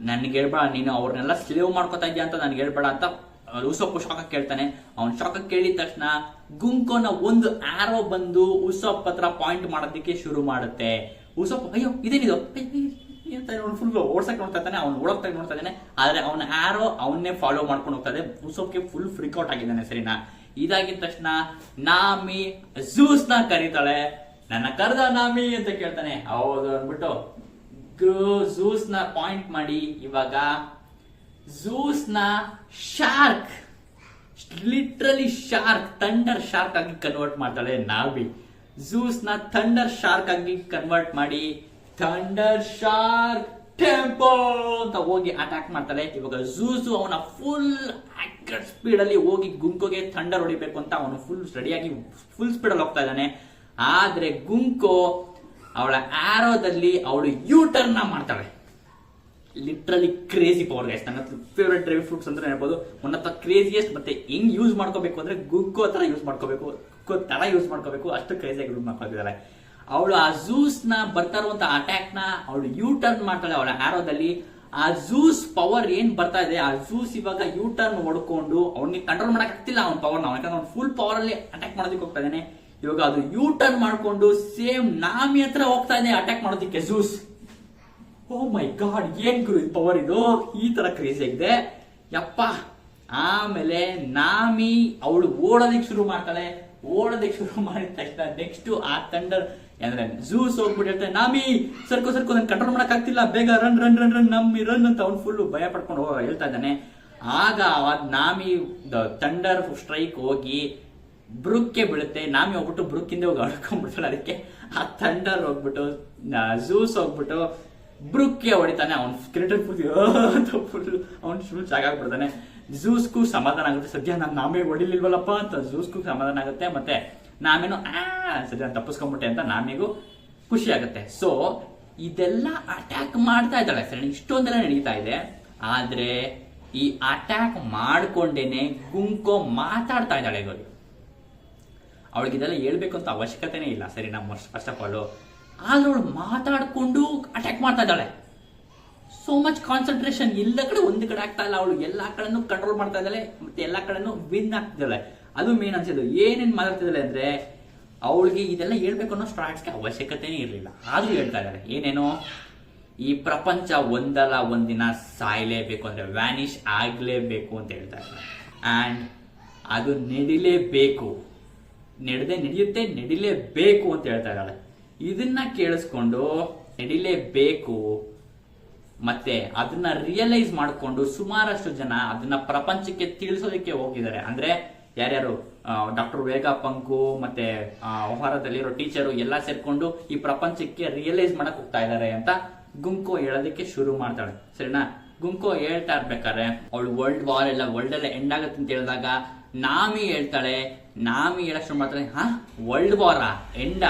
ನನ್ಗೆ ಹೇಳ್ಬೇಡ ನೀನು ಅವ್ರನ್ನೆಲ್ಲ ಸ್ಲೇವ್ ಮಾಡ್ಕೊತಾ ಇದೆಯಾ ಅಂತ ನನ್ಗೆ ಹೇಳ್ಬೇಡ ಅಂತ ಉಸೋಪ್ ಶಾಕ ಕೇಳ್ತಾನೆ. ಅವ್ನ್ ಶಾಕ ಕೇಳಿದ ತಕ್ಷಣ ಗುಂಕೋನ ಒಂದು ಆರೋ ಬಂದು ಉಸೋಪ್ ಹತ್ರ ಪಾಯಿಂಟ್ ಮಾಡೋದಕ್ಕೆ ಶುರು ಮಾಡುತ್ತೆ. ಉಸೋಪ್ ಅಯ್ಯೋ ಇದೇನಿದು ಫುಲ್ ಓಡ್ಸಕ್ ನೋಡ್ತಾ ಇದ್ದಾನೆ, ಅವ್ನು ಓಡೋಗ್ತಾ ನೋಡ್ತಾ ಇದ್ದಾನೆ. ಆದ್ರೆ ಅವನ ಆರೋ ಅವನ್ನೇ ಫಾಲೋ ಮಾಡ್ಕೊಂಡು ಹೋಗ್ತಾ ಇದೆ. ಉಸೋಪ್ಗೆ ಫುಲ್ ಫ್ರೀಕ್ ಔಟ್ ಆಗಿದ್ದಾನೆ. ಸರಿನಾ, ಇದಾಗಿದ ತಕ್ಷಣ ನಾಮಿ ಝೂಸ್ ನ ಕರೀತಾಳೆ. ನನ್ನ ಕರ್ದ ನಾಮಿ ಅಂತ ಕೇಳ್ತಾನೆ. ಹೌದು ಅಂದ್ಬಿಟ್ಟು ಝೂಸ್ ನ ಪಾಯಿಂಟ್ ಮಾಡಿ ಇವಾಗ ಝೂಸ್ ನ shark, literally shark, thunder shark ಆಗಿ ಕನ್ವರ್ಟ್ ಮಾಡ್ತಾಳೆ ನಾವಿ. ಝೂಸ್ ನ ಥಂಡರ್ ಶಾರ್ಕ್ ಆಗಿ ಕನ್ವರ್ಟ್ ಮಾಡಿ ಥಂಡರ್ ಶಾರ್ಕ್ ಟೆಂಪೋ ಅಂತ ಹೋಗಿ ಅಟ್ಯಾಕ್ ಮಾಡ್ತಾಳೆ. ಇವಾಗ ಝೂಸು ಅವನ ಫುಲ್ ಆಕ್ಯುರೇಟ್ ಸ್ಪೀಡ್ ಅಲ್ಲಿ ಹೋಗಿ ಗುಂಕೋಗೆ ಥಂಡರ್ ಹೊಡಿಬೇಕು ಅಂತ ಅವನು ಫುಲ್ ರೆಡಿಯಾಗಿ ಫುಲ್ ಸ್ಪೀಡ್ ಅಲ್ಲಿ ಹೋಗ್ತಾ ಇದ್ದಾನೆ. ಆದ್ರೆ ಗುಂಕೋ ಅವಳ ಆರೋದಲ್ಲಿ ಅವಳು ಯೂ ಟರ್ನ್ ಮಾಡ್ತಾಳೆ. Literally crazy power guys. ನನ್ನ ಫೇವ್ರೆಟ್ ಡ್ರೈ ಫ್ರೂಟ್ಸ್ ಅಂತ ಹೇಳ್ಬೋದು. One of the craziest. ಮತ್ತೆ ಹೆಂಗ್ ಯೂಸ್ ಮಾಡ್ಕೋಬೇಕು ಅಂದ್ರೆ ಗುಂಕೋ ತರ ಯೂಸ್ ಮಾಡ್ಕೋಬೇಕು, ಯೂಸ್ ಮಾಡ್ಕೋಬೇಕು, ಅಷ್ಟು ಕ್ರೇಜಿಯಾಗಿ ಯೂಸ್ ಮಾಡ್ಕೊತಿದ್ದಾಳೆ ಅವಳು. ಆ ಝೂಸ್ ನ ಬರ್ತಾ ಇರುವಂತ ಅಟ್ಯಾಕ್ ನ ಅವಳು ಯೂ ಟರ್ನ್ ಮಾಡ್ತಾಳೆ ಅವಳ ಆರೋದಲ್ಲಿ. ಆ ಝೂಸ್ ಪವರ್ ಏನ್ ಬರ್ತಾ ಇದೆ, ಆ ಝೂಸ್ ಇವಾಗ ಯೂ ಟರ್ನ್ ಹೊಡ್ಕೊಂಡು ಅವ್ನಿಗೆ ಕಂಟ್ರೋಲ್ ಮಾಡಕ್ ಆಗ್ತಿಲ್ಲ ಅವನ ಪವರ್ ನ, ಯಾಕಂದ್ರೆ ಅವ್ನು ಫುಲ್ ಪವರ್ ಅಲ್ಲಿ ಅಟ್ಯಾಕ್ ಮಾಡೋದಕ್ಕೆ ಹೋಗ್ತಾ ಇದ್ದಾನೆ. ಇವಾಗ ಅದು ಯೂ ಟರ್ನ್ ಮಾಡ್ಕೊಂಡು ಸೇಮ್ ನಾಮಿ ಹತ್ರ ಹೋಗ್ತಾ ಇದೆ ಅಟ್ಯಾಕ್ ಮಾಡೋದಕ್ಕೆ ಝೂಸ್. ಓ ಮೈ ಗಾಡ್, ಏನ್ ಗುರು ಪವರ್ ಇದು, ಈ ತರ ಕ್ರೇಜಿ ಆಗಿದೆ ಯಪ್ಪ. ಆಮೇಲೆ ನಾಮಿ ಅವಳು ಓಡೋದಕ್ಕೆ ಶುರು ಮಾಡ್ತಾಳೆ. ಓಡೋದಕ್ಕೆ ಶುರು ಮಾಡಿದ ತಕ್ಷಣ ನೆಕ್ಸ್ಟ್ ಆ ಥಂಡರ್ ಅಂದ್ರೆ ಝೂಸ್ ಹೋಗ್ಬಿಟ್ಟು ಹೇಳ್ತಾನೆ, ನಾಮಿ ಸರ್ಕೋ ನನ್ ಕಂಟ್ರೋಲ್ ಮಾಡಕ್ ಆಗ್ತಿಲ್ಲ, ಬೇಗ ರನ್ ರನ್ ರನ್ ರನ್ ನಮ್ಮಿ ರನ್ ಅಂತ ಅವ್ನು ಫುಲ್ ಭಯ ಪಡ್ಕೊಂಡು ಹೇಳ್ತಾ ಇದ್ದಾನೆ. ಆಗ ನಾಮಿ ಥಂಡರ್ ಸ್ಟ್ರೈಕ್ ಹೋಗಿ ಬ್ರುಕ್ಗೆ ಬೀಳುತ್ತೆ. ನಾಮಿ ಹೋಗ್ಬಿಟ್ಟು ಬ್ರುಕ್ ಹಿಂದೆ ಹೋಗಿ ಅಡ್ಕೊಂಡ್ಬಿಡ್ತಾಳೆ. ಅದಕ್ಕೆ ಆ ಥಂಡರ್ ಹೋಗ್ಬಿಟ್ಟು ಝೂಸ್ ಹೋಗ್ಬಿಟ್ಟು ಬ್ರುಕ್ಗೆ ಹೊಡಿತಾನೆ. ಅವ್ನು ಸ್ಕೆಲಿಟನ್ ಫುಲ್ ಅವ್ನು ಫುಲ್ ಸಾಕಾಗ್ಬಿಡ್ತಾನೆ. ಝೂಸ್ಗೂ ಸಮಾಧಾನ ಆಗುತ್ತೆ, ಸದ್ಯ ನಾನು ನಾಮೇ ಹೊಡಿಲಿಲ್ವಲ್ಲಪ್ಪ ಅಂತ ಝೂಸ್ಗೂ ಸಮಾಧಾನ ಆಗುತ್ತೆ. ಮತ್ತೆ ನಾಮೇನು ಸದ್ಯ ತಪ್ಪಿಸ್ಕೊಂಡ್ಬಿಟ್ಟೆ ಅಂತ ನಾಮಿಗೂ ಖುಷಿ ಆಗುತ್ತೆ. ಸೊ ಇದೆಲ್ಲ ಅಟ್ಯಾಕ್ ಮಾಡ್ತಾ ಇದ್ದಾಳೆ. ಸರಿ, ಇಷ್ಟೊಂದೆಲ್ಲ ನಡೀತಾ ಇದೆ. ಆದ್ರೆ ಈ ಅಟ್ಯಾಕ್ ಮಾಡ್ಕೊಂಡೇನೆ ಗುಂಕೋ ಮಾತಾಡ್ತಾ ಇದ್ದಾಳೆ. ಅವಳಿಗೆ ಇದೆಲ್ಲ ಹೇಳ್ಬೇಕು ಅಂತ ಅವಶ್ಯಕತೆನೇ ಇಲ್ಲ. ಸರಿ, ನಮ್ಮ ಫಸ್ಟ್ ಆಫ್ ಆಲ್ ಆದ್ರೆ ಅವಳು ಮಾತಾಡ್ಕೊಂಡು ಅಟ್ಯಾಕ್ ಮಾಡ್ತಾ ಇದ್ದಾಳೆ. ಸೋ ಮಚ್ ಕಾನ್ಸಂಟ್ರೇಷನ್ ಎಲ್ಲ ಕಡೆ ಒಂದು ಕಡೆ ಆಗ್ತಾ ಇಲ್ಲ. ಅವಳು ಎಲ್ಲಾ ಕಡೆನೂ ಕಂಟ್ರೋಲ್ ಮಾಡ್ತಾ ಇದ್ದಾಳೆ, ಮತ್ತೆ ಎಲ್ಲಾ ಕಡೆನೂ ವಿನ್ ಆಗ್ತಿದ್ದಾಳೆ. ಅದು ಮೇನ್ ಅನ್ಸಿದ್ದು. ಏನೇನ್ ಮಾತಾಡ್ತಿದ್ದಾಳೆ ಅಂದ್ರೆ ಅವಳಿಗೆ ಇದೆಲ್ಲ ಹೇಳ್ಬೇಕು ಅನ್ನೋ ಸ್ಟ್ರಾಟ್ಸ್ಗೆ ಅವಶ್ಯಕತೆನೇ ಇರಲಿಲ್ಲ, ಆದ್ರೂ ಹೇಳ್ತಾ ಇದ್ದಾರೆ ಏನೇನೋ ಈ ಪ್ರಪಂಚ ಒಂದಲ್ಲ ಒಂದಿನ ಸಾಯಲೇಬೇಕು ಅಂದ್ರೆ ವ್ಯಾನಿಷ್ ಆಗ್ಲೇಬೇಕು ಅಂತ ಹೇಳ್ತಾ ಇದ್ದಾರೆ. ಅಂಡ್ ಅದು ನಡಿಲೇಬೇಕು, ನಡಿಲೇಬೇಕು ಅಂತ ಹೇಳ್ತಾ ಇದ್ದಾಳೆ. ಇದನ್ನ ಕೇಳಿಸ್ಕೊಂಡು ನಡಿಲೇಬೇಕು ಮತ್ತೆ ಅದನ್ನ ರಿಯಲೈಸ್ ಮಾಡಿಕೊಂಡು ಸುಮಾರಷ್ಟು ಜನ ಅದನ್ನ ಪ್ರಪಂಚಕ್ಕೆ ತಿಳಿಸೋದಕ್ಕೆ ಹೋಗಿದ್ದಾರೆ. ಅಂದ್ರೆ ಯಾರ್ಯಾರು ಡಾಕ್ಟರ್ ವೇಗಾ ಪಂಕು ಮತ್ತೆ ವ್ಯವಹಾರದಲ್ಲಿರೋ ಟೀಚರು ಎಲ್ಲ ಸೇರ್ಕೊಂಡು ಈ ಪ್ರಪಂಚಕ್ಕೆ ರಿಯಲೈಸ್ ಮಾಡಕ್ ಹೋಗ್ತಾ ಇದ್ದಾರೆ ಅಂತ ಗುಂಕೋ ಹೇಳೋದಕ್ಕೆ ಶುರು ಮಾಡ್ತಾಳೆ. ಸರಿನಾ? ಗುಂಕೋ ಹೇಳ್ತಾ ಇರ್ಬೇಕಾದ್ರೆ ಅವಳು ವರ್ಲ್ಡ್ ಎಲ್ಲ ಎಂಡ್ ಆಗುತ್ತೆ ಅಂತ ಹೇಳಿದಾಗ ನಾಮಿ ಹೇಳ್ತಾಳೆ, ನಾಮಿ ಹೇಳಕ್ ಶುರು ಮಾಡ್ತಾಳೆ, ವರ್ಲ್ಡ್ ವಾರ ಎಂಡ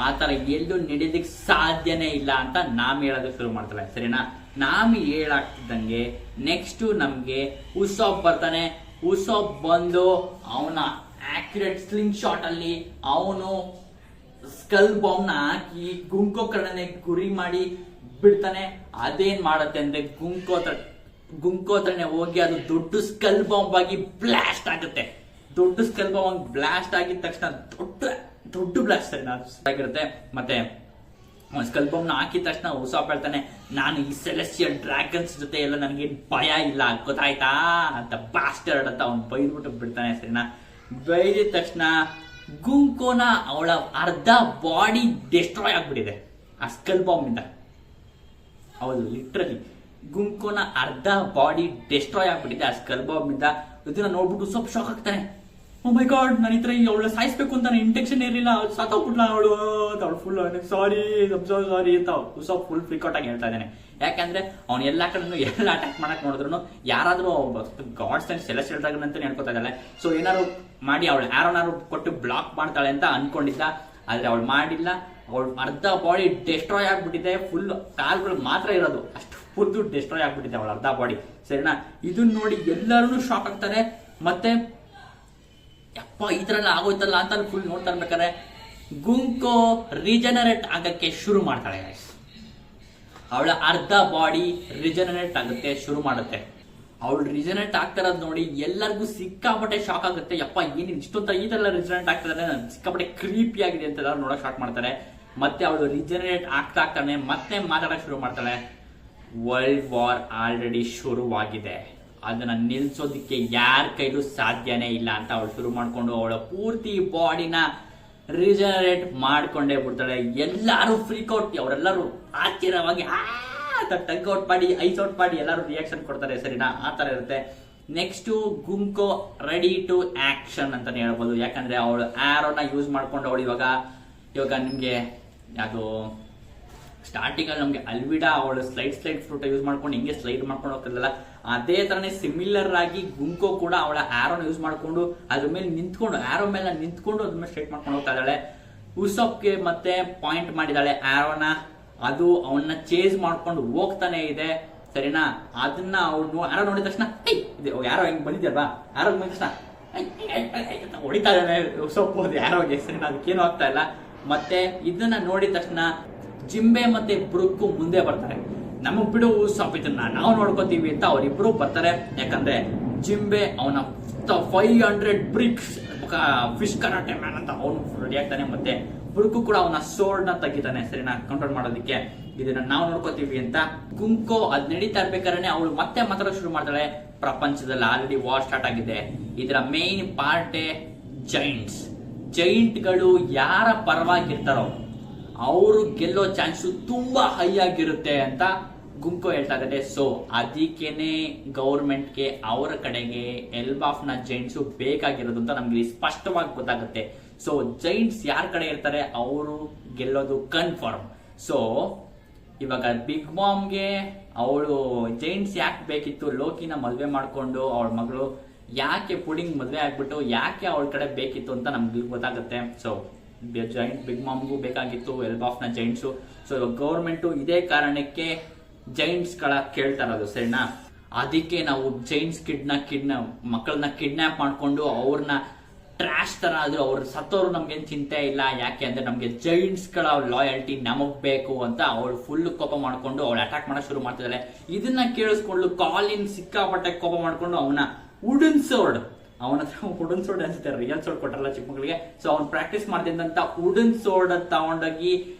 ಆ ತರ ಎಲ್ಲೂ ನಡೆಯೋದಕ್ಕೆ ಸಾಧ್ಯನೇ ಇಲ್ಲ ಅಂತ ನಾಮಿ ಹೇಳೋದಕ್ಕೆ ಶುರು ಮಾಡ್ತಾಳೆ. ಸರಿನಾ? ನಾಮಿ ಹೇಳಾಗ್ತಿದ್ದಂಗೆ ನೆಕ್ಸ್ಟ್ ನಮ್ಗೆ ಉಸಾಪ್ ಬರ್ತಾನೆ. ಉಸಾಪ್ ಬಂದು ಅವನ ಆಕ್ಯುರೇಟ್ ಸ್ಲಿಂಗ್ ಶಾಟ್ ಅಲ್ಲಿ ಅವನು ಸ್ಕಲ್ ಬಾಂಬ್ ನ ಹಾಕಿ ಗುಂಕೋ ಕಡೆನೆ ಗುರಿ ಮಾಡಿ ಬಿಡ್ತಾನೆ. ಅದೇನ್ ಮಾಡತ್ತೆ ಅಂದ್ರೆ ಗುಂಕೋ ಹತ್ರನೇ ಹೋಗಿ ಅದು ದೊಡ್ಡ ಸ್ಕಲ್ ಬಾಂಬ್ ಆಗಿ ಬ್ಲಾಸ್ಟ್ ಆಗುತ್ತೆ. ದೊಡ್ಡ ಸ್ಕಲ್ ಬಾಂಬ್ ಬ್ಲಾಸ್ಟ್ ಆಗಿದ ತಕ್ಷಣ ದೊಡ್ಡ ಬ್ಲಾಸ್ಟ್ ಆಗಿರುತ್ತೆ. ಮತ್ತೆ ಸ್ಕಲ್ ಬಾಂಬ್ ನ ಹಾಕಿದ ತಕ್ಷಣ ಉಸಾಪ್ ಹೇಳ್ತಾನೆ, ನಾನು ಈ ಸೆಲೆಸ್ಟಿಯಲ್ ಡ್ರ್ಯಾಗನ್ಸ್ ಜೊತೆ ಎಲ್ಲ ನನಗೆ ಭಯ ಇಲ್ಲ ಗೊತ್ತಾಯ್ತಾ ಅಂತ ಬಾಸ್ಟರ್ಡ್ ಅಂತ ಅವ್ನು ಬೈದ್ಬಿಟ್ಟು ಬಿಡ್ತಾನೆ. ಸರಿನಾ? ಬೈದಿದ ತಕ್ಷಣ ಗುಂಕೋನ ಅವಳ ಅರ್ಧ ಬಾಡಿ ಡೆಸ್ಟ್ರಾಯ್ ಆಗ್ಬಿಟ್ಟಿದೆ ಆ ಸ್ಕಲ್ ಬಾಂಬ್ ಇಂದ. ಹೌದು, ಲಿಟ್ರಲಿ ಗುಂಕೋನ ಅರ್ಧ ಬಾಡಿ ಡೆಸ್ಟ್ರಾಯ್ ಆಗ್ಬಿಟ್ಟಿದೆ ಆ ಸ್ಕಲ್ ಬಾಂಬ್ ಇಂದ. ಇದನ್ನ ನೋಡ್ಬಿಟ್ಟು ಸ್ವಲ್ಪ ಶಾಕ್ ಆಗ್ತಾನೆ. ಓ ಮೈ ಗಾಡ್, ನನ್ನ ಹತ್ರ ಅವಳ ಸಾಯಿಸ್ಬೇಕು ಅಂತ ಇಂಟೆನ್ಷನ್ ಇರಲಿಲ್ಲ, ಸಾತೋಗ್ಬಿಟ್ಲ ಅವಳು ಫುಲ್ ಸಾರಿ ಅಂತ ಉಸಾಪ್ ಫುಲ್ ಫ್ರೀಕ್ಔಟ್ ಆಗಿ ಹೇಳ್ತಾ ಇದ್ದಾನೆ. ಯಾಕಂದ್ರೆ ಅವ್ನು ಎಲ್ಲಾ ಕಡೆನೂ ಎಲ್ಲ ಅಟ್ಯಾಕ್ ಮಾಡಕ್ ನೋಡಿದ್ರು ಯಾರಾದ್ರೂ ಗಾಡ್ಸ್ ಅಂಡ್ ಸೆಲೆಸ್ಟಿಯಲ್ ಡ್ರ್ಯಾಗನ್ ಅಂತ ಹೇಳ್ಕೊತಾ ಇದ್ದಾಳೆ. ಸೊ ಏನಾದ್ರು ಮಾಡಿ ಅವಳು ಯಾರನ್ನಾರು ಕೊಟ್ಟು ಬ್ಲಾಕ್ ಮಾಡ್ತಾಳೆ ಅಂತ ಅನ್ಕೊಂಡಿದ್ದ, ಆದ್ರೆ ಅವಳು ಮಾಡಿಲ್ಲ. ಅವಳು ಅರ್ಧ ಬಾಡಿ ಡೆಸ್ಟ್ರಾಯ್ ಆಗ್ಬಿಟ್ಟಿದೆ, ಫುಲ್ ಕಾಲ್ಗಳು ಮಾತ್ರ ಇರೋದು, ಅಷ್ಟು ಫುಲ್ ಡೆಸ್ಟ್ರಾಯ್ ಆಗ್ಬಿಟ್ಟಿದೆ ಅವಳ ಅರ್ಧ ಬಾಡಿ. ಸರಿನಾ? ಇದನ್ನ ನೋಡಿ ಎಲ್ಲರೂ ಶಾಕ್ ಆಗ್ತಾರೆ. ಮತ್ತೆ ಯಪ್ಪ ಈ ತರ ಎಲ್ಲ ಆಗೋಯ್ತಲ್ಲ ಅಂತ ಫುಲ್ ನೋಡ್ತಾ ಇರ್ಬೇಕಾದ್ರೆ ಗುಂಕೋ ರಿಜನರೇಟ್ ಆಗಕ್ಕೆ ಶುರು ಮಾಡ್ತಾಳೆ. ಅವಳ ಅರ್ಧ ಬಾಡಿ ರಿಜನರೇಟ್ ಆಗುತ್ತೆ ಶುರು ಮಾಡುತ್ತೆ. ಅವಳು ರಿಜನರೇಟ್ ಆಗ್ತಾರದ್ ನೋಡಿ ಎಲ್ಲರಿಗೂ ಸಿಕ್ಕಾಪಟ್ಟೆ ಶಾಕ್ ಆಗುತ್ತೆ. ಯಪ್ಪ ಏನ್ ಇಷ್ಟೊತ್ತ ಈ ತರ ರಿಜನರೇಟ್ ಆಗ್ತದೆ, ಸಿಕ್ಕಾಪಟ್ಟೆ ಕ್ರೀಪಿ ಆಗಿದೆ ಅಂತ ಎಲ್ಲರೂ ನೋಡಕ್ ಸ್ಟಾರ್ಟ್ ಮಾಡ್ತಾರೆ. ಮತ್ತೆ ಅವಳು ರಿಜನರೇಟ್ ಆಗ್ತಾನೆ ಮತ್ತೆ ಮಾತಾಡಕ್ ಶುರು ಮಾಡ್ತಾಳೆ. ವರ್ಲ್ಡ್ ವಾರ್ ಆಲ್ರೆಡಿ ಶುರುವಾಗಿದೆ, ಅದನ್ನ ನಿಲ್ಸೋದಿಕ್ಕೆ ಯಾರ ಕೈಲೂ ಸಾಧ್ಯನೇ ಇಲ್ಲ ಅಂತ ಅವಳು ಶುರು ಮಾಡ್ಕೊಂಡು ಅವಳ ಪೂರ್ತಿ ಬಾಡಿನ ರಿಜನರೇಟ್ ಮಾಡ್ಕೊಂಡೇ ಬಿಡ್ತಾಳೆ. ಎಲ್ಲಾರು ಫ್ರೀಕ್ಔಟ್, ಅವರೆಲ್ಲರೂ ಆಶ್ಚರ್ಯವಾಗಿ ಟಗ್ ಔಟ್ ಮಾಡಿ ಐಸ್ ಔಟ್ ಮಾಡಿ ಎಲ್ಲರೂ ರಿಯಾಕ್ಷನ್ ಕೊಡ್ತಾರೆ. ಸರಿನಾ? ಆ ತರ ಇರುತ್ತೆ. ನೆಕ್ಸ್ಟ್ ಗುಂಕೋ ರೆಡಿ ಟು ಆಕ್ಷನ್ ಅಂತಾನೆ ಹೇಳ್ಬೋದು. ಯಾಕಂದ್ರೆ ಅವಳು ಆರೋನ ಯೂಸ್ ಮಾಡ್ಕೊಂಡು ಅವಳು ಇವಾಗ ನಿಮ್ಗೆ ಅದು ಸ್ಟಾರ್ಟಿಂಗ್ ಅಲ್ಲಿ ನಮ್ಗೆ ಅಲ್ವಿಡಾ ಅವಳು ಸ್ಲೈಡ್ ಫ್ರೂಟ್ ಯೂಸ್ ಮಾಡ್ಕೊಂಡು ಹಿಂಗೆ ಸ್ಲೈಡ್ ಮಾಡ್ಕೊಂಡು ಹೋಗ್ತಿರ್ಲಿಲ್ಲ, ಅದೇ ತರನೇ ಸಿಮಿಲರ್ ಆಗಿ ಗುಂಕೋ ಕೂಡ ಅವಳ ಆರೋನ ಯೂಸ್ ಮಾಡ್ಕೊಂಡು ಅದ್ರ ಮೇಲೆ ನಿಂತ್ಕೊಂಡು ಆರೋ ಮೇಲೆ ನಿಂತ್ಕೊಂಡು ಅದ್ರ ಮೇಲೆ ಸ್ಟ್ರೈಟ್ ಮಾಡ್ಕೊಂಡು ಹೋಗ್ತಾ ಇದ್ದಾಳೆ. ಉಸಾಪ್ಗೆ ಮತ್ತೆ ಪಾಯಿಂಟ್ ಮಾಡಿದಾಳೆ ಆರೋನ, ಅದು ಅವನ್ನ ಚೇಸ್ ಮಾಡ್ಕೊಂಡು ಹೋಗ್ತಾನೆ ಇದೆ. ಸರಿನಾ? ಅದನ್ನ ಅವಳು ಆರೋ ನೋಡಿದ ತಕ್ಷಣ ಯಾರೋ ಹೆಂಗ್ ಬಂದಿದ್ಯಲ್ವಾ, ಆರೋ ಬಂದ ತಕ್ಷಣ ಹೊಡಿತಾ ಇದ್ದಾನೆ ಉಸಾಪ್ ಯಾರೋಗೆ. ಸರಿನಾ? ಅದಕ್ಕೇನು ಆಗ್ತಾ ಇಲ್ಲ. ಮತ್ತೆ ಇದನ್ನ ನೋಡಿದ ತಕ್ಷಣ ಜಿಂಬೆ ಮತ್ತೆ ಬ್ರುಕ್ಕು ಮುಂದೆ ಬರ್ತಾರೆ. ನಮಗ್ ಬಿಡು ಉಸಾಪ್ ಇದನ್ನ ನಾವು ನೋಡ್ಕೋತೀವಿ ಅಂತ ಅವರಿಬ್ರು ಬರ್ತಾರೆ. ಯಾಕಂದ್ರೆ ಜಿಂಬೆ ಅವನ 500 ಬ್ರಿಕ್ಸ್ ಫಿಶ್ ಕರಾಟೆ ಮ್ಯಾನ್ ಅಂತ ಅವನು ರೆಡಿ ಆಗ್ತಾನೆ. ಮತ್ತೆ ಬ್ರುಕ್ಕು ಕೂಡ ಅವನ ಸೋರ್ಡ್ ನ ತೆಗಿತಾನೆ. ಸರಿನಾ? ಕಂಟ್ರೋಲ್ ಮಾಡೋದಕ್ಕೆ ಇದನ್ನ ನಾವು ನೋಡ್ಕೋತೀವಿ ಅಂತ. ಗುಂಕೋ ಅದ್ ನಡೀತಾ ಇರ್ಬೇಕಾದ್ರೆ ಅವಳು ಮತ್ತೆ ಮಾತಾಡೋಕೆ ಶುರು ಮಾಡ್ತಾಳೆ. ಪ್ರಪಂಚದಲ್ಲಿ ಆಲ್ರೆಡಿ ವಾರ್ ಸ್ಟಾರ್ಟ್ ಆಗಿದೆ, ಇದರ ಮೇನ್ ಪಾರ್ಟೇ ಜೈಂಟ್ಗಳು ಯಾರ ಪರವಾಗಿರ್ತಾರೋ ಅವರು ಗೆಲ್ಲೋ ಚಾನ್ಸ್ ತುಂಬಾ ಹೈ ಆಗಿರುತ್ತೆ ಅಂತ ಗುಂಕೋ ಹೇಳ್ತಾ ಇದ್ದಾರೆ. ಸೊ ಅದಕ್ಕೇನೆ ಗೌರ್ಮೆಂಟ್ಗೆ ಅವರ ಕಡೆಗೆ ಎಲ್ಬಾಫ್ ನ ಜೈಂಟ್ಸ್ ಬೇಕಾಗಿರೋದು ಅಂತ ನಮ್ಗೆ ಸ್ಪಷ್ಟವಾಗಿ ಗೊತ್ತಾಗುತ್ತೆ. ಸೊ ಜೈಂಟ್ಸ್ ಯಾರ ಕಡೆ ಇರ್ತಾರೆ ಅವರು ಗೆಲ್ಲೋದು ಕನ್ಫರ್ಮ್. ಸೊ ಇವಾಗ ಬಿಗ್ ಮಾಮ್ಗೆ ಅವಳು ಜೈಂಟ್ಸ್ ಯಾಕೆ ಬೇಕಿತ್ತು, ಲೋಕಿನ ಮದ್ವೆ ಮಾಡ್ಕೊಂಡು ಅವಳ ಮಗಳು ಯಾಕೆ ಪುಡಿಂಗ್ ಮದ್ವೆ ಆಗ್ಬಿಟ್ಟು ಯಾಕೆ ಅವಳ ಕಡೆ ಬೇಕಿತ್ತು ಅಂತ ನಮ್ಗೆ ಗೊತ್ತಾಗುತ್ತೆ. ಸೊ ಜೈಂಟ್ ಬಿಗ್ ಮಾಮ್ಗೂ ಬೇಕಾಗಿತ್ತು ಎಲ್ಬಾಫ್ ನ ಜೈಂಟ್ಸು. ಸೊ ಗೌರ್ಮೆಂಟ್ ಇದೇ ಕಾರಣಕ್ಕೆ ಜೈಂಟ್ಸ್ ಗಳ ಕೇಳ್ತಾ ಇರೋದು. ಸರಿನಾ? ಅದಕ್ಕೆ ನಾವು ಜೈಂಟ್ಸ್ ಮಕ್ಕಳನ್ನ ಕಿಡ್ನಾಪ್ ಮಾಡ್ಕೊಂಡು ಅವ್ರನ್ನ ಟ್ರಾಶ್ ತರ ಆದ್ರೂ ಅವ್ರ ಸತ್ತೋರು ನಮ್ಗೇನ್ ಚಿಂತೆ ಇಲ್ಲ. ಯಾಕೆ ಅಂದ್ರೆ ನಮ್ಗೆ ಜೈಂಟ್ಸ್ ಗಳ ಲಾಯಲ್ಟಿ ನಮಗ್ ಬೇಕು ಅಂತ ಅವಳು ಫುಲ್ ಕೋಪ ಮಾಡ್ಕೊಂಡು ಅವಳು ಅಟ್ಯಾಕ್ ಮಾಡಕ್ ಶುರು ಮಾಡ್ತಿದ್ದಾಳೆ. ಇದನ್ನ ಕೇಳಿಸ್ಕೊಂಡು ಕಾಲಿನ್ ಸಿಕ್ಕಾಪಟ್ಟೆ ಕೋಪ ಮಾಡ್ಕೊಂಡು ಅವನ ವುಡನ್ ಸೋರ್ಡ್ ಅವನ ಹತ್ರ ವುಡನ್ ಸೋಡ್ ಅನ್ಸುತ್ತೆ, ರಿಯಲ್ ಸೋಡ್ ಕೊಟ್ಟರಲ್ಲ ಚಿಕ್ಕ ಮಕ್ಕಳಿಗೆ. ಸೊ ಅವ್ನು ಪ್ರಾಕ್ಟೀಸ್ ಮಾಡ್ತಿದ್ದಂತ ವುಡನ್ ಸೋಡ್ ತಗೊಂಡೋಗಿ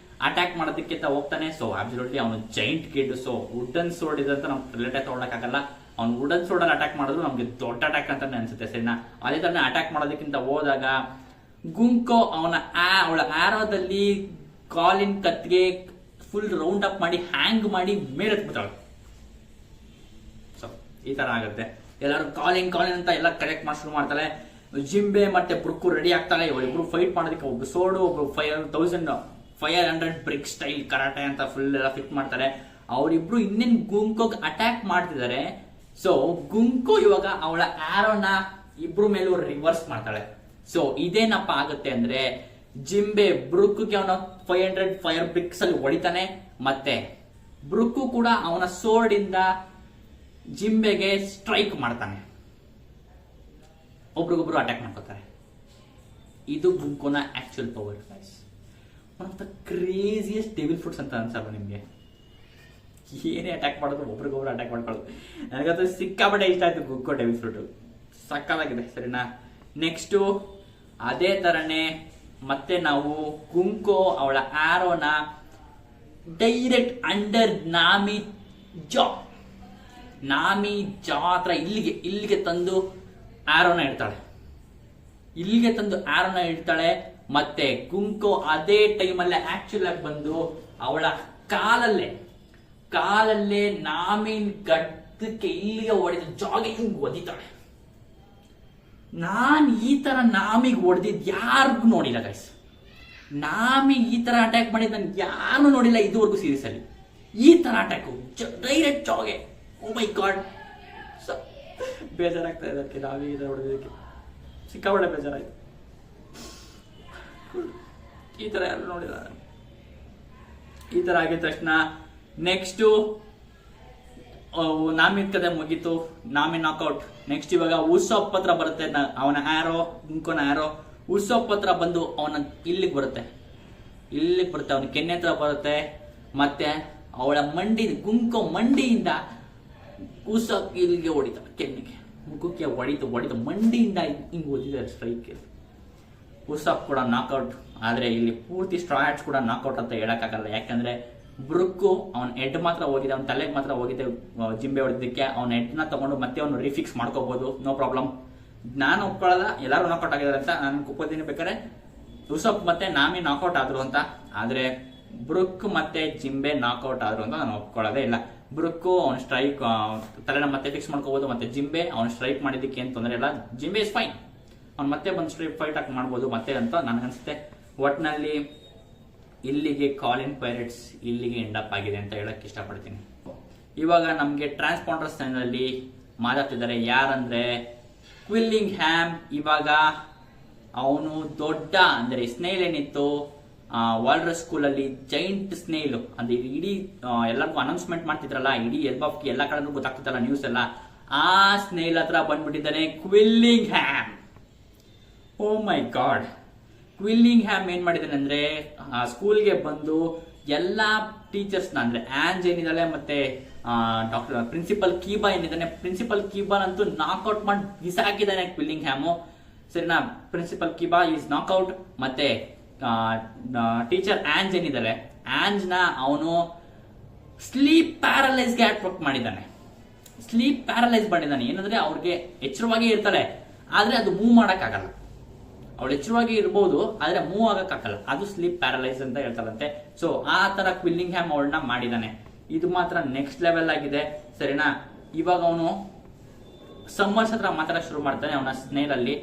ಅಟ್ಯಾಕ್ ಮಾಡೋದಕ್ಕೆ ಹೋಗ್ತಾನೆ. ಸೊ ಅಬ್ಸಲ್ಯೂಟ್ಲಿ ಅವನು ಜೈಂಟ್ ಕಿಡ್. ಸೊ ವುಡನ್ ಸೋಡ್ ಇದಂತ ನಾವು ರಿಲೇಟ್ ತಗೊಳಕ್ಕಾಗಲ್ಲ. ಅವ್ನು ವುಡನ್ ಸೋಡ್ ಅಲ್ಲಿ ಅಟ್ಯಾಕ್ ಮಾಡಿದ್ರು ನಮ್ಗೆ ದೊಡ್ಡ ಅಟ್ಯಾಕ್ ಅಂತಾನೆ ಅನ್ಸುತ್ತೆ, ಸರಿನಾ. ಅದೇ ತರ ಅಟ್ಯಾಕ್ ಮಾಡೋದಕ್ಕಿಂತ ಹೋದಾಗ ಗುಂಕೋ ಅವಳ ಆರೋದಲ್ಲಿ ಕಾಲಿನ ಕತ್ಗೆ ಫುಲ್ ರೌಂಡ್ ಅಪ್ ಮಾಡಿ ಹ್ಯಾಂಗ್ ಮಾಡಿ ಮೇಲೆ ಎತ್ಬಿಡ್ತಾಳೆ. ಸೊ ಈ ತರ ಆಗುತ್ತೆ. ಎಲ್ಲರೂ ಕಾಲಿನ್ ಅಂತ ಎಲ್ಲ ಕರೆಕ್ಟ್ ಮಾಡಿ ಶುರು ಮಾಡ್ತಾಳೆ. ಜಿಂಬೆ ಮತ್ತೆ ಬ್ರುಕ್ಕು ರೆಡಿ ಆಗ್ತಾಳೆ. ಇವರಿಬ್ರು ಫೈಟ್ ಮಾಡೋದಕ್ಕೆ ಒಬ್ರು ಸೋಡು ಒಬ್ರು 500 ಬ್ರಿಕ್ ಸ್ಟೈಲ್ ಕರಾಟೆ ಅಂತ ಫುಲ್ ಎಲ್ಲ ಫಿಟ್ ಮಾಡ್ತಾರೆ. ಅವರಿಬ್ರು ಇನ್ನೇನ್ ಗುಂಕೋಗ್ ಅಟ್ಯಾಕ್ ಮಾಡ್ತಿದ್ದಾರೆ. ಸೊ ಗುಂಕೋ ಇವಾಗ ಅವಳ ಆರೋನ ಇಬ್ರು ಮೇಲೂ ರಿವರ್ಸ್ ಮಾಡ್ತಾಳೆ. ಸೊ ಇದೇನಪ್ಪ ಆಗುತ್ತೆ ಅಂದ್ರೆ ಜಿಂಬೆ ಬ್ರುಕ್ಗೆ ಅವನ 500 ಫೈರ್ ಬ್ರಿಕ್ಸ್ ಅಲ್ಲಿ ಹೊಡಿತಾನೆ. ಮತ್ತೆ ಬ್ರುಕ್ಕು ಕೂಡ ಅವನ ಸೋರ್ಡ್ ಇಂದ ಜಿಂಬೆಗೆ ಸ್ಟ್ರೈಕ್ ಮಾಡ್ತಾನೆ. ಒಬ್ರಿಗೊಬ್ರು ಅಟ್ಯಾಕ್ ಮಾಡ್ಕೋತಾರೆ. ಇದು ಗುಂಕೋನ actual power. One of the craziest devil fruits ಅಂತ ಅನ್ಸಲ್ವ ನಿಮ್ಗೆ? ಏನೇ ಅಟ್ಯಾಕ್ ಮಾಡೋದು ಒಬ್ರಿಗೊಬ್ರು ಅಟ್ಯಾಕ್ ಮಾಡ್ಕೊಳ್ಳೋದು. ನನಗಂತೂ ಸಿಕ್ಕಾಪಟ್ಟೆ ಇಷ್ಟ ಆಯ್ತು ಗುಂಕೋ ಡೆವಿಲ್ ಫ್ರೂಟ್, ಸಕ್ಕತ್ತಾಗಿದೆ, ಸರಿನಾ. ನೆಕ್ಸ್ಟ್ ಅದೇ ತರನೇ ಮತ್ತೆ ನಾವು ಗುಂಕೋ ಅವಳ ಆರೋನ ಡೈರೆಕ್ಟ್ ಅಂಡರ್ ನಾಮಿ ಜಾ ಹತ್ರ ಇಲ್ಲಿಗೆ ತಂದು ಆರೋನ ಇಡ್ತಾಳೆ. ಮತ್ತೆ ಗುಂಕೋ ಅದೇ ಟೈಮಲ್ಲೇ ಆಕ್ಚುಲ್ ಆಗಿ ಬಂದು ಅವಳ ಕಾಲಲ್ಲೇ ನಾಮಿನ್ ಗಡ್ಡಕ್ಕೆ ಇಲ್ಲಿಗೆ ಹೊಡೆದು ಜಾಗೆ ಹಿಂಗ್ ಒದಿತಾಳೆ. ನಾನ್ ಈ ತರ ನಾಮಿಗೆ ಹೊಡೆದಿದ್ ಯಾರಿಗೂ ನೋಡಿಲ್ಲ ಗೈಸ್. ನಾಮಿ ಈ ತರ ಅಟ್ಯಾಕ್ ಮಾಡಿದ್ ನನ್ ಯಾರು ನೋಡಿಲ್ಲ ಇದುವರೆಗೂ ಸೀರೀಸ್ ಅಲ್ಲಿ. ಈ ತರ ಅಟ್ಯಾಕ್ ಡೈರೆಕ್ಟ್ ಜಾಗೆ. ಓ ಮೈ ಗಾಡ್, ಬೇಜಾರಾಗ್ತಾ ಇದೆ ಅದಕ್ಕೆ. ನಾವೇ ಈ ತರ ಹೊಡೆದಕ್ಕೆ ಸಿಕ್ಕಾಪಟ್ಟೆ ಬೇಜಾರಾಯ್ತು. ಈ ತರ ಯಾರು ನೋಡಿಲ್ಲ. ಈ ತರ ಆಗಿದ ತಕ್ಷಣ ನೆಕ್ಸ್ಟ್ ನಾಮಿನ್ ಕತೆ ಮುಗೀತು, ನಾಮಿ ನಾಕ್ಔಟ್. ನೆಕ್ಸ್ಟ್ ಇವಾಗ ಉಸೋಪ್ ಹತ್ರ ಬರುತ್ತೆ ಅವನ ಆರೋ, ಗುಂಕೋನ ಆರೋ. ಉಸೋಪ್ ಹತ್ರ ಬಂದು ಅವನ ಇಲ್ಲಿಗೆ ಬರುತ್ತೆ, ಅವನ ಕೆನ್ನೆ ಹತ್ರ ಬರುತ್ತೆ. ಮತ್ತೆ ಅವಳ ಗುಂಕೋ ಮಂಡಿಯಿಂದ ಉಸೋಪ್ ಇಲ್ಲಿಗೆ ಹೊಡಿತಾಳೆ, ಕೆನ್ನೆಗೆ ಮುಖಕ್ಕೆ ಹೊಡಿತು ಮಂಡಿಯಿಂದ ಹಿಂಗ್ ಓದಿದ್ದಾರೆ ಸ್ಟ್ರೈಕ್. ಉಸೋಪ್ ಕೂಡ ನಾಕ್ಔಟ್. ಆದ್ರೆ ಇಲ್ಲಿ ಪೂರ್ತಿ ಸ್ಟ್ರಾ ಹ್ಯಾಟ್ಸ್ ಕೂಡ ನಾಕ್ಔಟ್ ಅಂತ ಹೇಳಕ್ಕಾಗಲ್ಲ. ಯಾಕಂದ್ರೆ ಬ್ರುಕ್ಕು ಅವನ ಹೆಡ್ ಮಾತ್ರ ಹೋಗಿದೆ, ಅವನ ತಲೆಗೆ ಮಾತ್ರ ಹೋಗಿದೆ ಜಿಂಬೆ ಹೊಡೆದಕ್ಕೆ. ಅವನ ಹೆಡ್ನ ತಗೊಂಡು ಮತ್ತೆ ಅವನು ರಿಫಿಕ್ಸ್ ಮಾಡ್ಕೋಬಹುದು, ನೋ ಪ್ರಾಬ್ಲಮ್. ನಾನು ಒಪ್ಕೊಳ್ಳಲ್ಲ, ಎಲ್ಲರೂ ನಾಕ್ಔಟ್ ಆಗಿದ್ದಾರೆ ಅಂತ ನಾನು ಒಪ್ಪೋದೀನಿ. ಬೇಕಾದ್ರೆ ಉಸೋಪ್ ಮತ್ತೆ ನಾಮಿ ನಾಕ್ಔಟ್ ಆದ್ರು ಅಂತ. ಆದ್ರೆ ಬ್ರುಕ್ ಮತ್ತೆ ಜಿಂಬೆ ನಾಕ್ಔಟ್ ಆದ್ರು ಅಂತ ನಾನು ಒಪ್ಕೊಳ್ಳೋದೇ ಇಲ್ಲ. ಬ್ರುಕ್ಕು ಅವನ ಸ್ಟ್ರೈಕ್ ತಲೆನ ಮತ್ತೆ ಫಿಕ್ಸ್ ಮಾಡ್ಕೋಬಹುದು. ಮತ್ತೆ ಜಿಂಬೆ ಅವನ ಸ್ಟ್ರೈಕ್ ಮಾಡಿದ್ದಕ್ಕೆ ಏನು ತೊಂದರೆ ಇಲ್ಲ. ಜಿಂಬೆ ಇಸ್ ಫೈನ್, ಅವ್ನು ಮತ್ತೆ ಬಂದು ಸ್ಟ್ರೈಕ್ ಫೈಟ್ ಹಾಕಿ ಮಾಡ್ಬೋದು ಮತ್ತೆ ಅಂತ ನನಗನ್ಸುತ್ತೆ. ಒಟ್ನಲ್ಲಿ ಇಲ್ಲಿಗೆ ಕಾಲಿನ್ ಪೈರೇಟ್ಸ್ ಇಲ್ಲಿಗೆ ಎಂಡಪ್ ಆಗಿದೆ ಅಂತ ಹೇಳಕ್ ಇಷ್ಟಪಡ್ತೀನಿ. ಇವಾಗ ನಮ್ಗೆ ಟ್ರಾನ್ಸ್ಪಾಂಡರ್ಸ್ ನಲ್ಲಿ ಮಾತಾಡ್ತಿದ್ದಾರೆ ಯಾರಂದ್ರೆ ಕ್ವಿಲ್ಲಿಂಗ್ ಹ್ಯಾಮ್. ಇವಾಗ ಅವನು ದೊಡ್ಡ ಅಂದ್ರೆ ಸ್ನೇಲ್ ಏನಿತ್ತು ವಾಲ್ರಸ್ ಸ್ಕೂಲ್ ಅಲ್ಲಿ ಜೈಂಟ್ ಸ್ನೇಲ್ ಅಂದ್ರೆ ಇಡೀ ಎಲ್ಲರಿಗೂ ಅನೌನ್ಸ್ಮೆಂಟ್ ಮಾಡ್ತಿದ್ರಲ್ಲ, ಇಡೀ ಎಲ್ಬಾಫ್ಗೆ ಎಲ್ಲ ಕಡೆ ಗೊತ್ತಾಗ್ತಿತ್ತಲ್ಲ ನ್ಯೂಸ್ ಎಲ್ಲ, ಆ ಸ್ನೇಲ್ ಹತ್ರ ಬಂದ್ಬಿಟ್ಟಿದ್ದಾನೆ ಕ್ವಿಲ್ಲಿಂಗ್ ಹ್ಯಾಮ್. ಓ ಮೈ ಗಾಡ್. ಕ್ವಿಲ್ಲಿಂಗ್ ಹ್ಯಾಮ್ ಏನ್ ಮಾಡಿದಾನೆ ಅಂದ್ರೆ ಸ್ಕೂಲ್ಗೆ ಬಂದು ಎಲ್ಲಾ ಟೀಚರ್ಸ್ನ ಅಂದ್ರೆ ಆಂಜ್ ಏನಿದಾಳೆ ಮತ್ತೆ ಡಾಕ್ಟರ್ ಪ್ರಿನ್ಸಿಪಲ್ ಕೀಬಾ ಏನಿದ್ದಾನೆ, ಪ್ರಿನ್ಸಿಪಲ್ ಕೀಬಾ ಅಂತೂ ನಾಕ್ಔಟ್ ಮಾಡಿ ಬಿಸಾಕಿದ್ದಾನೆ ಕ್ವಿಲ್ಲಿಂಗ್ ಹ್ಯಾಮು, ಸರಿನಾ. ಪ್ರಿನ್ಸಿಪಲ್ ಕೀಬಾ ಈಸ್ ನಾಕ್ಔಟ್. ಮತ್ತೆ ಟೀಚರ್ ಆಂಜ್ ಏನಿದ್ದಾಳೆ, ಆಂಜ್ ನ ಅವನು ಸ್ಲೀಪ್ ಪ್ಯಾರಲೈಸ್ಗೆ ಅಟ್ರಾಕ್ಟ್ ಮಾಡಿದ್ದಾನೆ. ಸ್ಲೀಪ್ ಪ್ಯಾರಲೈಸ್ ಮಾಡಿದ್ದಾನೆ ಏನಂದ್ರೆ ಅವ್ರಿಗೆ ಎಚ್ಚರವಾಗಿ ಇರ್ತಾಳೆ ಆದ್ರೆ ಅದು ಮೂವ್ ಮಾಡಕ್ಕಾಗಲ್ಲ. ಅವಳು ಎಚ್ಚರವಾಗಿ ಇರಬಹುದು ಆದ್ರೆ ಮೂವ್ ಆಗಕ್ಕಾಗಲ್ಲ, ಅದು ಸ್ಲೀಪ್ ಪ್ಯಾರಲೈಸ್ ಅಂತ ಹೇಳ್ತಾರಂತೆ. ಸೊ ಆ ತರ ಕ್ವಿಲ್ಲಿಂಗ್ ಹ್ಯಾಮ್ ಅವಳನ್ನ ಮಾಡಿದಾನೆ. ಇದು ಮಾತ್ರ ನೆಕ್ಸ್ಟ್ ಲೆವೆಲ್ ಆಗಿದೆ, ಸರಿನಾ. ಇವಾಗ ಅವನು ಸಮ್ಮರ್ಸ್ ಹತ್ರ ಮಾತಾಡಕ್ ಶುರು ಮಾಡ್ತಾನೆ. ಅವನ ಸ್ನೇಲ್ ಅಲ್ಲಿ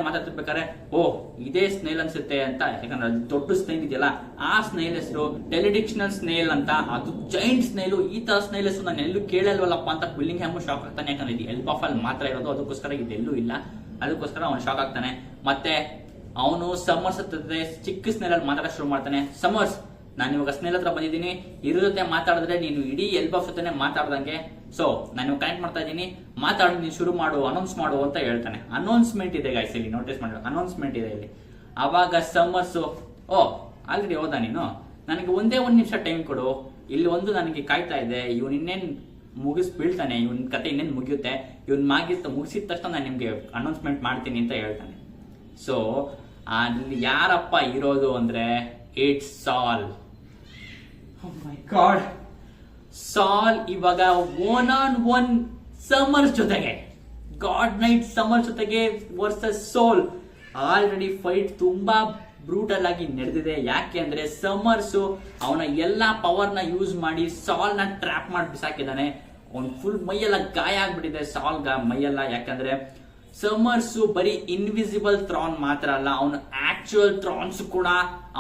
ಮಾತಾಡ್ತಿರ್ಬೇಕಾದ್ರೆ ಓ ಇದೇ ಸ್ನೇಲ್ ಅನ್ಸುತ್ತೆ ಅಂತ, ಯಾಕಂದ್ರೆ ದೊಡ್ಡ ಸ್ನೇಲ್ ಇದೆಯಲ್ಲ ಆ ಸ್ನೇಲ್ ಹೆಸರು ಡೆಲಿಡಿಕ್ಷನಲ್ ಸ್ನೇಲ್ ಅಂತ, ಅದು ಜೈಂಟ್ ಸ್ನೇಲು. ಈ ತರ ಸ್ನೇಲ್ ಹೆಸರು ನಾನು ಎಲ್ಲೂ ಕೇಳಲ್ವಲ್ಲಪ್ಪ ಅಂತ ಕ್ವಿಲ್ಲಿಂಗ್ ಹ್ಯಾಮ್ ಶಾಕ್ ಆಗ್ತಾನೆ. ಯಾಕಂದ್ರೆ ಇದು ಎಲ್ಬಾಫ್ ಅಲ್ಲಿ ಮಾತ್ರ ಇರೋದು, ಅದಕ್ಕೋಸ್ಕರ ಇದೆಲ್ಲೂ ಇಲ್ಲ, ಅದಕ್ಕೋಸ್ಕರ ಅವನು ಶಾಕ್ ಆಗ್ತಾನೆ. ಮತ್ತೆ ಅವನು ಸಮ್ಮರ್ಸ್ ಹತ್ರ ಚಿಕ್ಕ ಸ್ನೇಲ್ ಅಲ್ಲಿ ಮಾತಾಡಕ್ ಶುರು ಮಾಡ್ತಾನೆ. ಸಮ್ಮರ್ಸ್, ನಾನು ಇವಾಗ ಸ್ನೇಲ್ ಹತ್ರ ಬಂದಿದ್ದೀನಿ, ಇದ್ರ ಜೊತೆ ಮಾತಾಡಿದ್ರೆ ನೀನು ಇಡೀ ಎಲ್ಬಾಫ್ ಜೊತೆ ಮಾತಾಡ್ದಂಗೆ, ಸೊ ನಾನು ಕನೆಕ್ಟ್ ಮಾಡ್ತಾ ಇದ್ದೀನಿ, ಮಾತಾಡಿ ನೀನು ಶುರು ಮಾಡು, ಅನೌನ್ಸ್ ಮಾಡು ಅಂತ ಹೇಳ್ತಾನೆ. ಅನೌನ್ಸ್ಮೆಂಟ್ ಇದೆ ಗೈಸ್, ಇಲ್ಲಿ ನೋಟಿಸ್ ಮಾಡಿ, ಅನೌನ್ಸ್ಮೆಂಟ್ ಇದೆ ಇಲ್ಲಿ. ಅವಾಗ ಸಮ್ಮರ್ಸ್ ಓ ಆಲ್ರೆಡಿ ಹೋದ ನೀನು, ನನಗೆ ಒಂದೇ 1 ನಿಮಿಷ ಟೈಮ್ ಕೊಡು, ಇಲ್ಲಿ ಒಂದು ನನಗೆ ಕಾಯ್ತಾ ಇದೆ, ಇವನು ಇನ್ನೇನು ಬೀಳ್ತಾನೆ, ಇವನ್ ಕತೆ ಇನ್ನೇನು ಮುಗಿಯುತ್ತೆ, ಇವನ್ ಮುಗಿಸಿದ ತಕ್ಷಣ ನಾನು ನಿಮ್ಗೆ ಅನೌನ್ಸ್ಮೆಂಟ್ ಮಾಡ್ತೀನಿ ಅಂತ ಹೇಳ್ತಾನೆ. ಸೊ ಅಲ್ಲಿ ಯಾರಪ್ಪ ಇರೋದು ಅಂದ್ರೆ ಇಟ್ಸ್ ಸಾಲ್. ಓ ಮೈ ಗಾಡ್, ಸಾಲ್ ಇವಾಗ 1-on-1 ಸಮರ್ಸ್ ಜೊತೆಗೆ, ಗಾಡ್ ನೈಟ್ ಸಮರ್ಸ್ ಜೊತೆಗೆ ವರ್ಸಸ್ ಸೋಲ್. ಆಲ್ರೆಡಿ ಫೈಟ್ ತುಂಬಾ ಬ್ರೂಟಲ್ ಆಗಿ ನಡೆದಿದೆ. ಯಾಕೆ ಅಂದ್ರೆ ಸಮರ್ಸ್ ಅವನ ಎಲ್ಲಾ ಪವರ್ ನ ಯೂಸ್ ಮಾಡಿ ಸಾಲ್ ನ ಟ್ರ್ಯಾಪ್ ಮಾಡಿ ಬಿಸಾಕಿದ್ದಾನೆ. ಅವ್ನ್ ಫುಲ್ ಮೈಯೆಲ್ಲ ಗಾಯ ಆಗ್ಬಿಟ್ಟಿದೆ ಸಾಲ್ ಮೈಯೆಲ್ಲ. ಯಾಕಂದ್ರೆ ಸಮರ್ಸ್ ಬರೀ ಇನ್ವಿಸಿಬಲ್ ಥ್ರಾನ್ ಮಾತ್ರ ಅಲ್ಲ, ಅವನು ಆಕ್ಚುಯಲ್ ಥ್ರಾನ್ಸ್ ಕೂಡ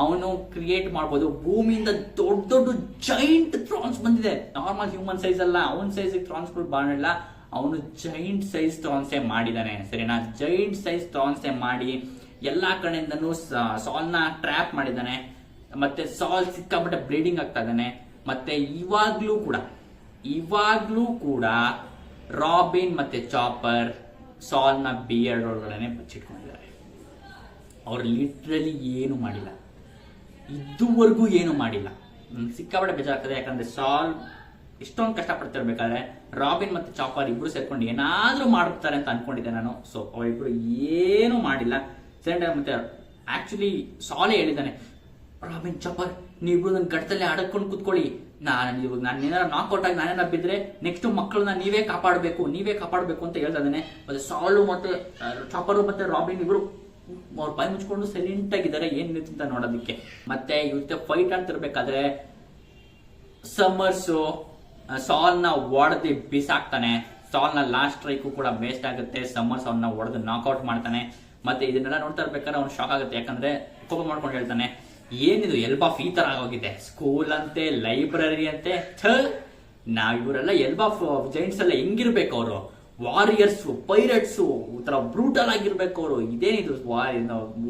ಅವನು ಕ್ರಿಯೇಟ್ ಮಾಡಬಹುದು. ಭೂಮಿಯಿಂದ ದೊಡ್ಡ ದೊಡ್ಡ ಜೈಂಟ್ ಥ್ರಾನ್ಸ್ ಬಂದಿದೆ. ನಾರ್ಮಲ್ ಹ್ಯೂಮನ್ ಸೈಜ್ ಅಲ್ಲ, ಅವನ ಸೈಜ್ ಥ್ರಾನ್ಸ್ ಬಾಳಿಲ್ಲ, ಅವನು ಜೈಂಟ್ ಸೈಜ್ ಥ್ರಾನ್ಸೇ ಮಾಡಿದಾನೆ. ಸರಿನಾ, ಜೈಂಟ್ ಸೈಜ್ ಥ್ರಾನ್ಸೇ ಮಾಡಿ ಎಲ್ಲಾ ಕಡೆಯಿಂದನೂ ಸಾಲ್ ನ ಟ್ರ್ಯಾಪ್ ಮಾಡಿದ್ದಾನೆ. ಮತ್ತೆ ಸಾಲ್ ಸಿಕ್ಕಾಪಟ್ಟೆ ಬ್ಲೀಡಿಂಗ್ ಆಗ್ತಾ ಇದ್ದಾನೆ. ಮತ್ತೆ ಇವಾಗ್ಲೂ ಕೂಡ ರಾಬಿನ್ ಮತ್ತೆ ಚಾಪರ್ ಸಾಲ್ ನ ಬಿಯರ್ಡ್ ಒಳಗಡೆ ಬಚ್ಚಿಟ್ಕೊಂಡಿದ್ದಾರೆ. ಅವ್ರು ಲಿಟ್ರಲಿ ಏನು ಮಾಡಿಲ್ಲ, ಇದುವರೆಗೂ ಏನು ಮಾಡಿಲ್ಲ. ಸಿಕ್ಕಾಪಟ್ಟೆ ಬೇಜಾರಾಗ್ತದೆ. ಯಾಕಂದ್ರೆ ಸಾಲ್ ಇಷ್ಟೊಂದು ಕಷ್ಟಪಡ್ತಿರ್ಬೇಕಾದ್ರೆ ರಾಬಿನ್ ಮತ್ತೆ ಚಾಪರ್ ಇಬ್ರು ಸೇರ್ಕೊಂಡು ಏನಾದ್ರೂ ಮಾಡ್ತಾರೆ ಅಂತ ಅನ್ಕೊಂಡಿದ್ದೆ ನಾನು. ಸೊ ಅವರಿಬ್ರು ಏನು ಮಾಡಿಲ್ಲ. ಮತ್ತೆ ಆಕ್ಚುಲಿ ಸಾಲೇ ಹೇಳಿದ್ದಾನೆ, ರಾಬಿನ್ ಚಾಪರ್ ನೀವಿಬ್ರು ನನ್ನ ಗಟ್ಟದಲ್ಲಿ ಅಡಕೊಂಡು ಕುತ್ಕೊಳ್ಳಿ, ನಾನು ಏನಾರ ನಾಕ್ಔಟ್ ಆಗಿ ನಾನೇನ ಬಿದ್ರೆ ನೆಕ್ಸ್ಟ್ ಮಕ್ಕಳನ್ನ ನೀವೇ ಕಾಪಾಡಬೇಕು ಅಂತ ಹೇಳ್ತಾ ಇದ್ದಾನೆ. ಮತ್ತೆ ಸಾಲು ಮತ್ತೆ ಚಾಪರ್ ಮತ್ತೆ ರಾಬಿನ್ ಇಬ್ರು ಅವ್ರ ಬಾಯಿ ಮುಚ್ಕೊಂಡು ಸೈಲೆಂಟ್ ಆಗಿದ್ದಾರೆ, ಏನ್ ನಿಂತು ಅಂತ ನೋಡೋದಕ್ಕೆ. ಮತ್ತೆ ಇವ್ರ ಫೈಟ್ ಆಗ್ತಿರ್ಬೇಕಾದ್ರೆ ಸಮರ್ಸ್ ಸಾಲ್ ನ ಒಡೆದು ಬಿಸಾಕ್ತಾನೆ. ಸಾಲ್ ನ ಲಾಸ್ಟ್ ಸ್ಟ್ರೈಕು ಕೂಡ ವೇಸ್ಟ್ ಆಗುತ್ತೆ. ಸಮರ್ಸ್ ಅವನ್ನ ಒಡೆದು ನಾಕ್ಔಟ್ ಮಾಡ್ತಾನೆ. ಮತ್ತೆ ಇದನ್ನೆಲ್ಲ ನೋಡ್ತಾ ಇರ್ಬೇಕಾದ್ರೆ ಅವ್ನು ಶಾಕ್ ಆಗುತ್ತೆ. ಯಾಕಂದ್ರೆ ಕೋಪ ಮಾಡ್ಕೊಂಡು ಹೇಳ್ತಾನೆ, ಏನಿದು ಎಲ್ಬಾಫ್ ಈ ತರ ಆಗೋಗಿದೆ, ಸ್ಕೂಲ್ ಅಂತೆ ಲೈಬ್ರರಿ ಅಂತೆ, ಇವರೆಲ್ಲ ಎಲ್ಬಾಫ್ ಜೈಂಟ್ಸ್ ಎಲ್ಲ ಹೆಂಗಿರ್ಬೇಕು, ಅವರು ವಾರಿಯರ್ಸ್ ಪೈರಟ್ಸ್ ತರ ಬ್ರೂಟಲ್ ಆಗಿರ್ಬೇಕು ಅವರು. ಇದೇನಿದು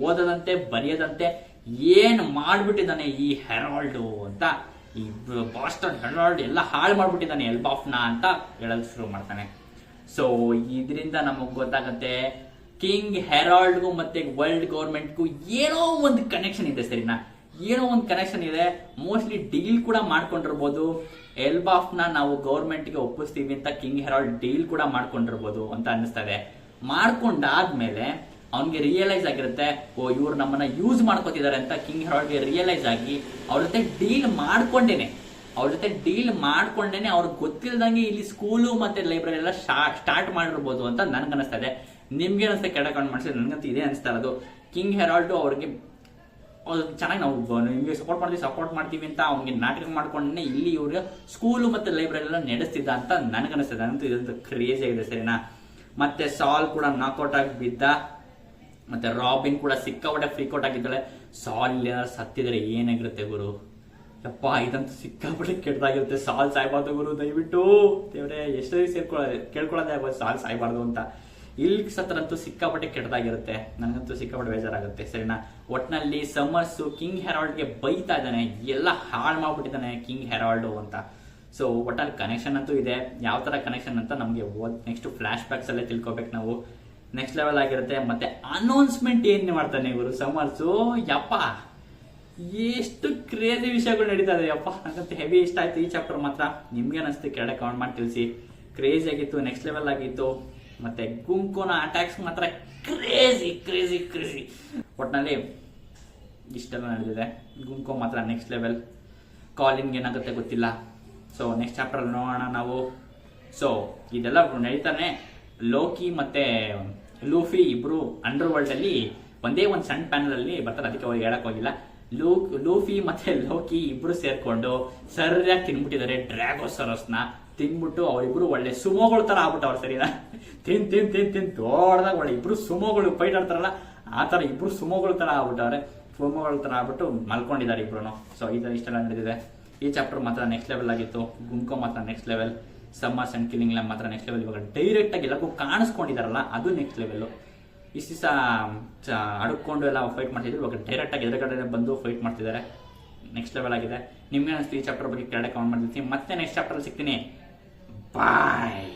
ಓದದಂತೆ ಬರೆಯದಂತೆ ಏನ್ ಮಾಡ್ಬಿಟ್ಟಿದ್ದಾನೆ ಈ ಹೆರಾಲ್ಡ್ ಅಂತ, ಈ ಬಾಸ್ಟನ್ ಹೆರಾಲ್ಡ್ ಎಲ್ಲ ಹಾಳು ಮಾಡ್ಬಿಟ್ಟಿದ್ದಾನೆ ಎಲ್ಬಾಫ್ನ ಅಂತ ಹೇಳಲು ಶುರು ಮಾಡ್ತಾನೆ. ಸೊ ಇದರಿಂದ ನಮಗ್ ಗೊತ್ತಾಗತ್ತೆ ಕಿಂಗ್ ಹೆರಾಲ್ಡ್ಗೂ ಮತ್ತೆ ವರ್ಲ್ಡ್ ಗೌರ್ಮೆಂಟ್ಗೂ ಏನೋ ಒಂದು ಕನೆಕ್ಷನ್ ಇದೆ. ಸರಿನಾ, ಏನೋ ಒಂದು ಕನೆಕ್ಷನ್ ಇದೆ. ಮೋಸ್ಟ್ಲಿ ಡೀಲ್ ಕೂಡ ಮಾಡ್ಕೊಂಡಿರ್ಬೋದು. ಎಲ್ಬಾಫ್ ನ ನಾವು ಗೌರ್ಮೆಂಟ್ಗೆ ಒಪ್ಪಿಸ್ತೀವಿ ಅಂತ ಕಿಂಗ್ ಹೆರಾಲ್ಡ್ ಡೀಲ್ ಕೂಡ ಮಾಡ್ಕೊಂಡಿರ್ಬೋದು ಅಂತ ಅನ್ನಿಸ್ತಾ ಇದೆ. ಮಾಡ್ಕೊಂಡಾದ್ಮೇಲೆ ಅವನಿಗೆ ರಿಯಲೈಸ್ ಆಗಿರುತ್ತೆ, ಓ ಇವ್ರು ನಮ್ಮನ್ನ ಯೂಸ್ ಮಾಡ್ಕೋತಿದ್ದಾರೆ ಅಂತ ಕಿಂಗ್ ಹೆರಾಲ್ಡ್ಗೆ ರಿಯಲೈಸ್ ಆಗಿ ಅವ್ರ ಜೊತೆ ಡೀಲ್ ಮಾಡ್ಕೊಂಡೇನೆ ಅವ್ರಿಗೆ ಗೊತ್ತಿಲ್ದಂಗೆ ಇಲ್ಲಿ ಸ್ಕೂಲು ಮತ್ತೆ ಲೈಬ್ರರಿ ಎಲ್ಲ ಸ್ಟಾರ್ಟ್ ಮಾಡಿರ್ಬೋದು ಅಂತ ನನ್ಗನ್ನಿಸ್ತಾ ಇದೆ. ನಿಮ್ಗೆ ಅನಿಸ್ತಾ ಕೆಳ ಕಮೆಂಟ್ ಮಾಡಿಸಿ. ನನಗಂತೂ ಇದೇ ಅನಿಸ್ತಾ ಇರೋದು, ಕಿಂಗ್ ಹೆರಾಲ್ಡ್ ಅವ್ರಿಗೆ ಚೆನ್ನಾಗಿ ನಾವು ನಿಮ್ಗೆ ಸಪೋರ್ಟ್ ಮಾಡ್ತೀವಿ ಅಂತ ಅವ್ನಿಗೆ ನಾಟಕ ಮಾಡ್ಕೊಂಡೇ ಇಲ್ಲಿ ಇವ್ರಿಗೆ ಸ್ಕೂಲು ಮತ್ತೆ ಲೈಬ್ರರಿ ಎಲ್ಲ ನಡೆಸ್ತಿದ್ದ ಅಂತ ನನಗನ್ನಿಸ್ತದೆ. ಅಂತೂ ಇದಂತೂ ಕ್ರೇಜಿ ಆಗಿದೆ. ಸರಿನಾ, ಮತ್ತೆ ಸಾಲ್ ಕೂಡ ನಾಕ್ಔಟ್ ಆಗಿ ಬಿದ್ದ. ಮತ್ತೆ ರಾಬಿನ್ ಕೂಡ ಸಿಕ್ಕಾಪಟ್ಟೆ ಫ್ರೀಕ್ಔಟ್ ಆಗಿದ್ದಾಳೆ. ಸಾಲ್ ಏನಾದ್ರು ಸತ್ತಿದ್ರೆ ಏನಾಗಿರುತ್ತೆ ಗುರು, ಯಪ್ಪ ಇದಂತೂ ಸಿಕ್ಕಾಪಟ್ಟೆ ಕೆಟ್ಟದಾಗಿರುತ್ತೆ. ಸಾಲ್ ಸಾಯ್ಬಾರ್ದು ಗುರು, ದಯವಿಟ್ಟು ದೇವ್ರೆ ಎಷ್ಟೇ ಕೇಳ್ಕೊಳ್ಳೋದೇ ಆಗ್ಬೋದು ಸಾಲ್ ಸಾಯ್ಬಾರ್ದು ಅಂತ. ಇಲ್ಲಿ ಸತ್ತರಂತೂ ಸಿಕ್ಕಾಪಟ್ಟೆ ಕೆಟ್ಟದಾಗಿರುತ್ತೆ. ನನಗಂತೂ ಸಿಕ್ಕಾಪಟ್ಟೆ ಬೇಜಾರಾಗುತ್ತೆ. ಸರಿನಾ, ಒಟ್ನಲ್ಲಿ ಸಮರ್ಸ್ ಕಿಂಗ್ ಹೆರಾಲ್ಡ್ಗೆ ಬೈತಾ ಇದ್ದಾನೆ, ಎಲ್ಲ ಹಾಳು ಮಾಡ್ಬಿಟ್ಟಿದ್ದಾನೆ ಕಿಂಗ್ ಹೆರಾಲ್ಡ್ ಅಂತ. ಸೊ ಒಟ್ಟಲ್ಲಿ ಕನೆಕ್ಷನ್ ಅಂತೂ ಇದೆ. ಯಾವ ತರ ಕನೆಕ್ಷನ್ ಅಂತ ನಮ್ಗೆ ನೆಕ್ಸ್ಟ್ ಫ್ಲಾಶ್ ಬ್ಯಾಕ್ಸ್ ಅಲ್ಲೇ ತಿಳ್ಕೊಬೇಕು ನಾವು. ನೆಕ್ಸ್ಟ್ ಲೆವೆಲ್ ಆಗಿರುತ್ತೆ. ಮತ್ತೆ ಅನೌನ್ಸ್ಮೆಂಟ್ ಏನ್ ಮಾಡ್ತಾನೆ ಇವರು ಸಮರ್ಸು, ಯಪ್ಪ ಎಷ್ಟು ಕ್ರೇಜಿ ವಿಷಯಗಳು ನಡೀತಾ ಇದೆ ಯಪ್ಪ. ನನಗಂತೂ ಹೆವಿ ಇಷ್ಟ ಆಯ್ತು ಈ ಚಾಪ್ಟರ್ ಮಾತ್ರ. ನಿಮ್ಗೆ ಅನಿಸ್ತು ಕೆಳಗೆ ಕಮೆಂಟ್ ಮಾಡಿ ತಿಳಿಸಿ. ಕ್ರೇಜಿ ಆಗಿತ್ತು, ನೆಕ್ಸ್ಟ್ ಲೆವೆಲ್ ಆಗಿತ್ತು. ಮತ್ತೆ ಗುಂಕೋನ ಅಟ್ಯಾಕ್ಸ್ ಮಾತ್ರ ಕ್ರೇಜಿ. ಒಟ್ನಲ್ಲಿ ಇಷ್ಟೆಲ್ಲ ನಡೆದಿದೆ. ಗುಂಕೋ ಮಾತ್ರ ನೆಕ್ಸ್ಟ್ ಲೆವೆಲ್. ಕಾಲಿನ್ಗೆ ಏನಾಗುತ್ತೆ ಗೊತ್ತಿಲ್ಲ. ಸೊ ನೆಕ್ಸ್ಟ್ ಚಾಪ್ಟರ್ ನೋಡೋಣ ನಾವು. ಸೊ ಇದೆಲ್ಲ ನಡೀತಾನೆ. ಲೋಕಿ ಮತ್ತೆ ಲೂಫಿ ಇಬ್ರು ಅಂಡರ್ ವರ್ಲ್ಡ್ ಅಲ್ಲಿ ಒಂದೇ ಒಂದು ಸಣ್ಣ ಪ್ಯಾನಲ್ ಅಲ್ಲಿ ಬರ್ತಾರೆ. ಅದಕ್ಕೆ ಅವ್ರಿಗೆ ಹೇಳಕ್ ಹೋಗಿಲ್ಲ. ಲೂಫಿ ಮತ್ತೆ ಲೋಕಿ ಇಬ್ರು ಸೇರ್ಕೊಂಡು ಸರಿಯಾಗಿ ತಿನ್ಬಿಟ್ಟಿದ್ದಾರೆ ಡ್ರ್ಯಾಗೋಸರಸ್ನ. ತಿನ್ಬಿಟ್ಟು ಅವರಿಬ್ರು ಒಳ್ಳೆ ಸುಮೋಗಳ ತರ ಆಗ್ಬಿಟ್ಟವ್ರು. ಸರಿನಾ, ತಿನ್ ದೊಡ್ಡದಾಗ ಒಳ್ಳೆ ಇಬ್ರು ಸುಮೋಗಳು ಫೈಟ್ ಆಡ್ತಾರಲ್ಲ ಆ ತರ ಇಬ್ರು ಸುಮೋಗಳ ತರ ಆಗ್ಬಿಟ್ಟವ್ರೆ. ಸುಮೋಗಳ ತರ ಆಗ್ಬಿಟ್ಟು ಮಲ್ಕೊಂಡಿದ್ದಾರೆ ಇಬ್ರು. ಸೊ ಇಷ್ಟೆಲ್ಲ ನಡೆದಿದೆ. ಈ ಚಾಪ್ಟರ್ ಮಾತ್ರ ನೆಕ್ಸ್ಟ್ ಲೆವೆಲ್ ಆಗಿತ್ತು. ಗುಂಕೋ ಮಾತ್ರ next level. Summers and killing lab ಮಾತ್ರ ನೆಕ್ಸ್ಟ್ ಲೆವೆಲ್. ಇವಾಗ ಡೈರೆಕ್ಟ್ ಆಗಿ ಎಲ್ಲಕ್ಕೂ ಕಾಣಿಸ್ಕೊಂಡಿದಾರಲ್ಲ ಅದು ನೆಕ್ಸ್ಟ್ ಲೆವೆಲ್. ಇಷ್ಟು ದಿವಸ ಅಡ್ಕೊಂಡು ಎಲ್ಲ ಫೈಟ್ ಮಾಡ್ತಿದ್ರು, ಇವಾಗ ಡೈರೆಕ್ಟ್ ಆಗಿ ಎದುರುಗಡೆ ಬಂದು ಫೈಟ್ ಮಾಡ್ತಿದ್ದಾರೆ. ನೆಕ್ಸ್ಟ್ ಲೆವೆಲ್ ಆಗಿದೆ. ನಿಮ್ಗೆ ಅನಿಸ್ತು ಈ ಚಾಪ್ಟರ್ ಬಗ್ಗೆ ಕೆಳಗಡೆ ಕಮೆಂಟ್ ಮಾಡ್ತೀನಿ. ಮತ್ತೆ ನೆಕ್ಸ್ಟ್ ಚಾಪ್ಟರ್ ಸಿಗ್ತೀನಿ. ಬಾಯ್.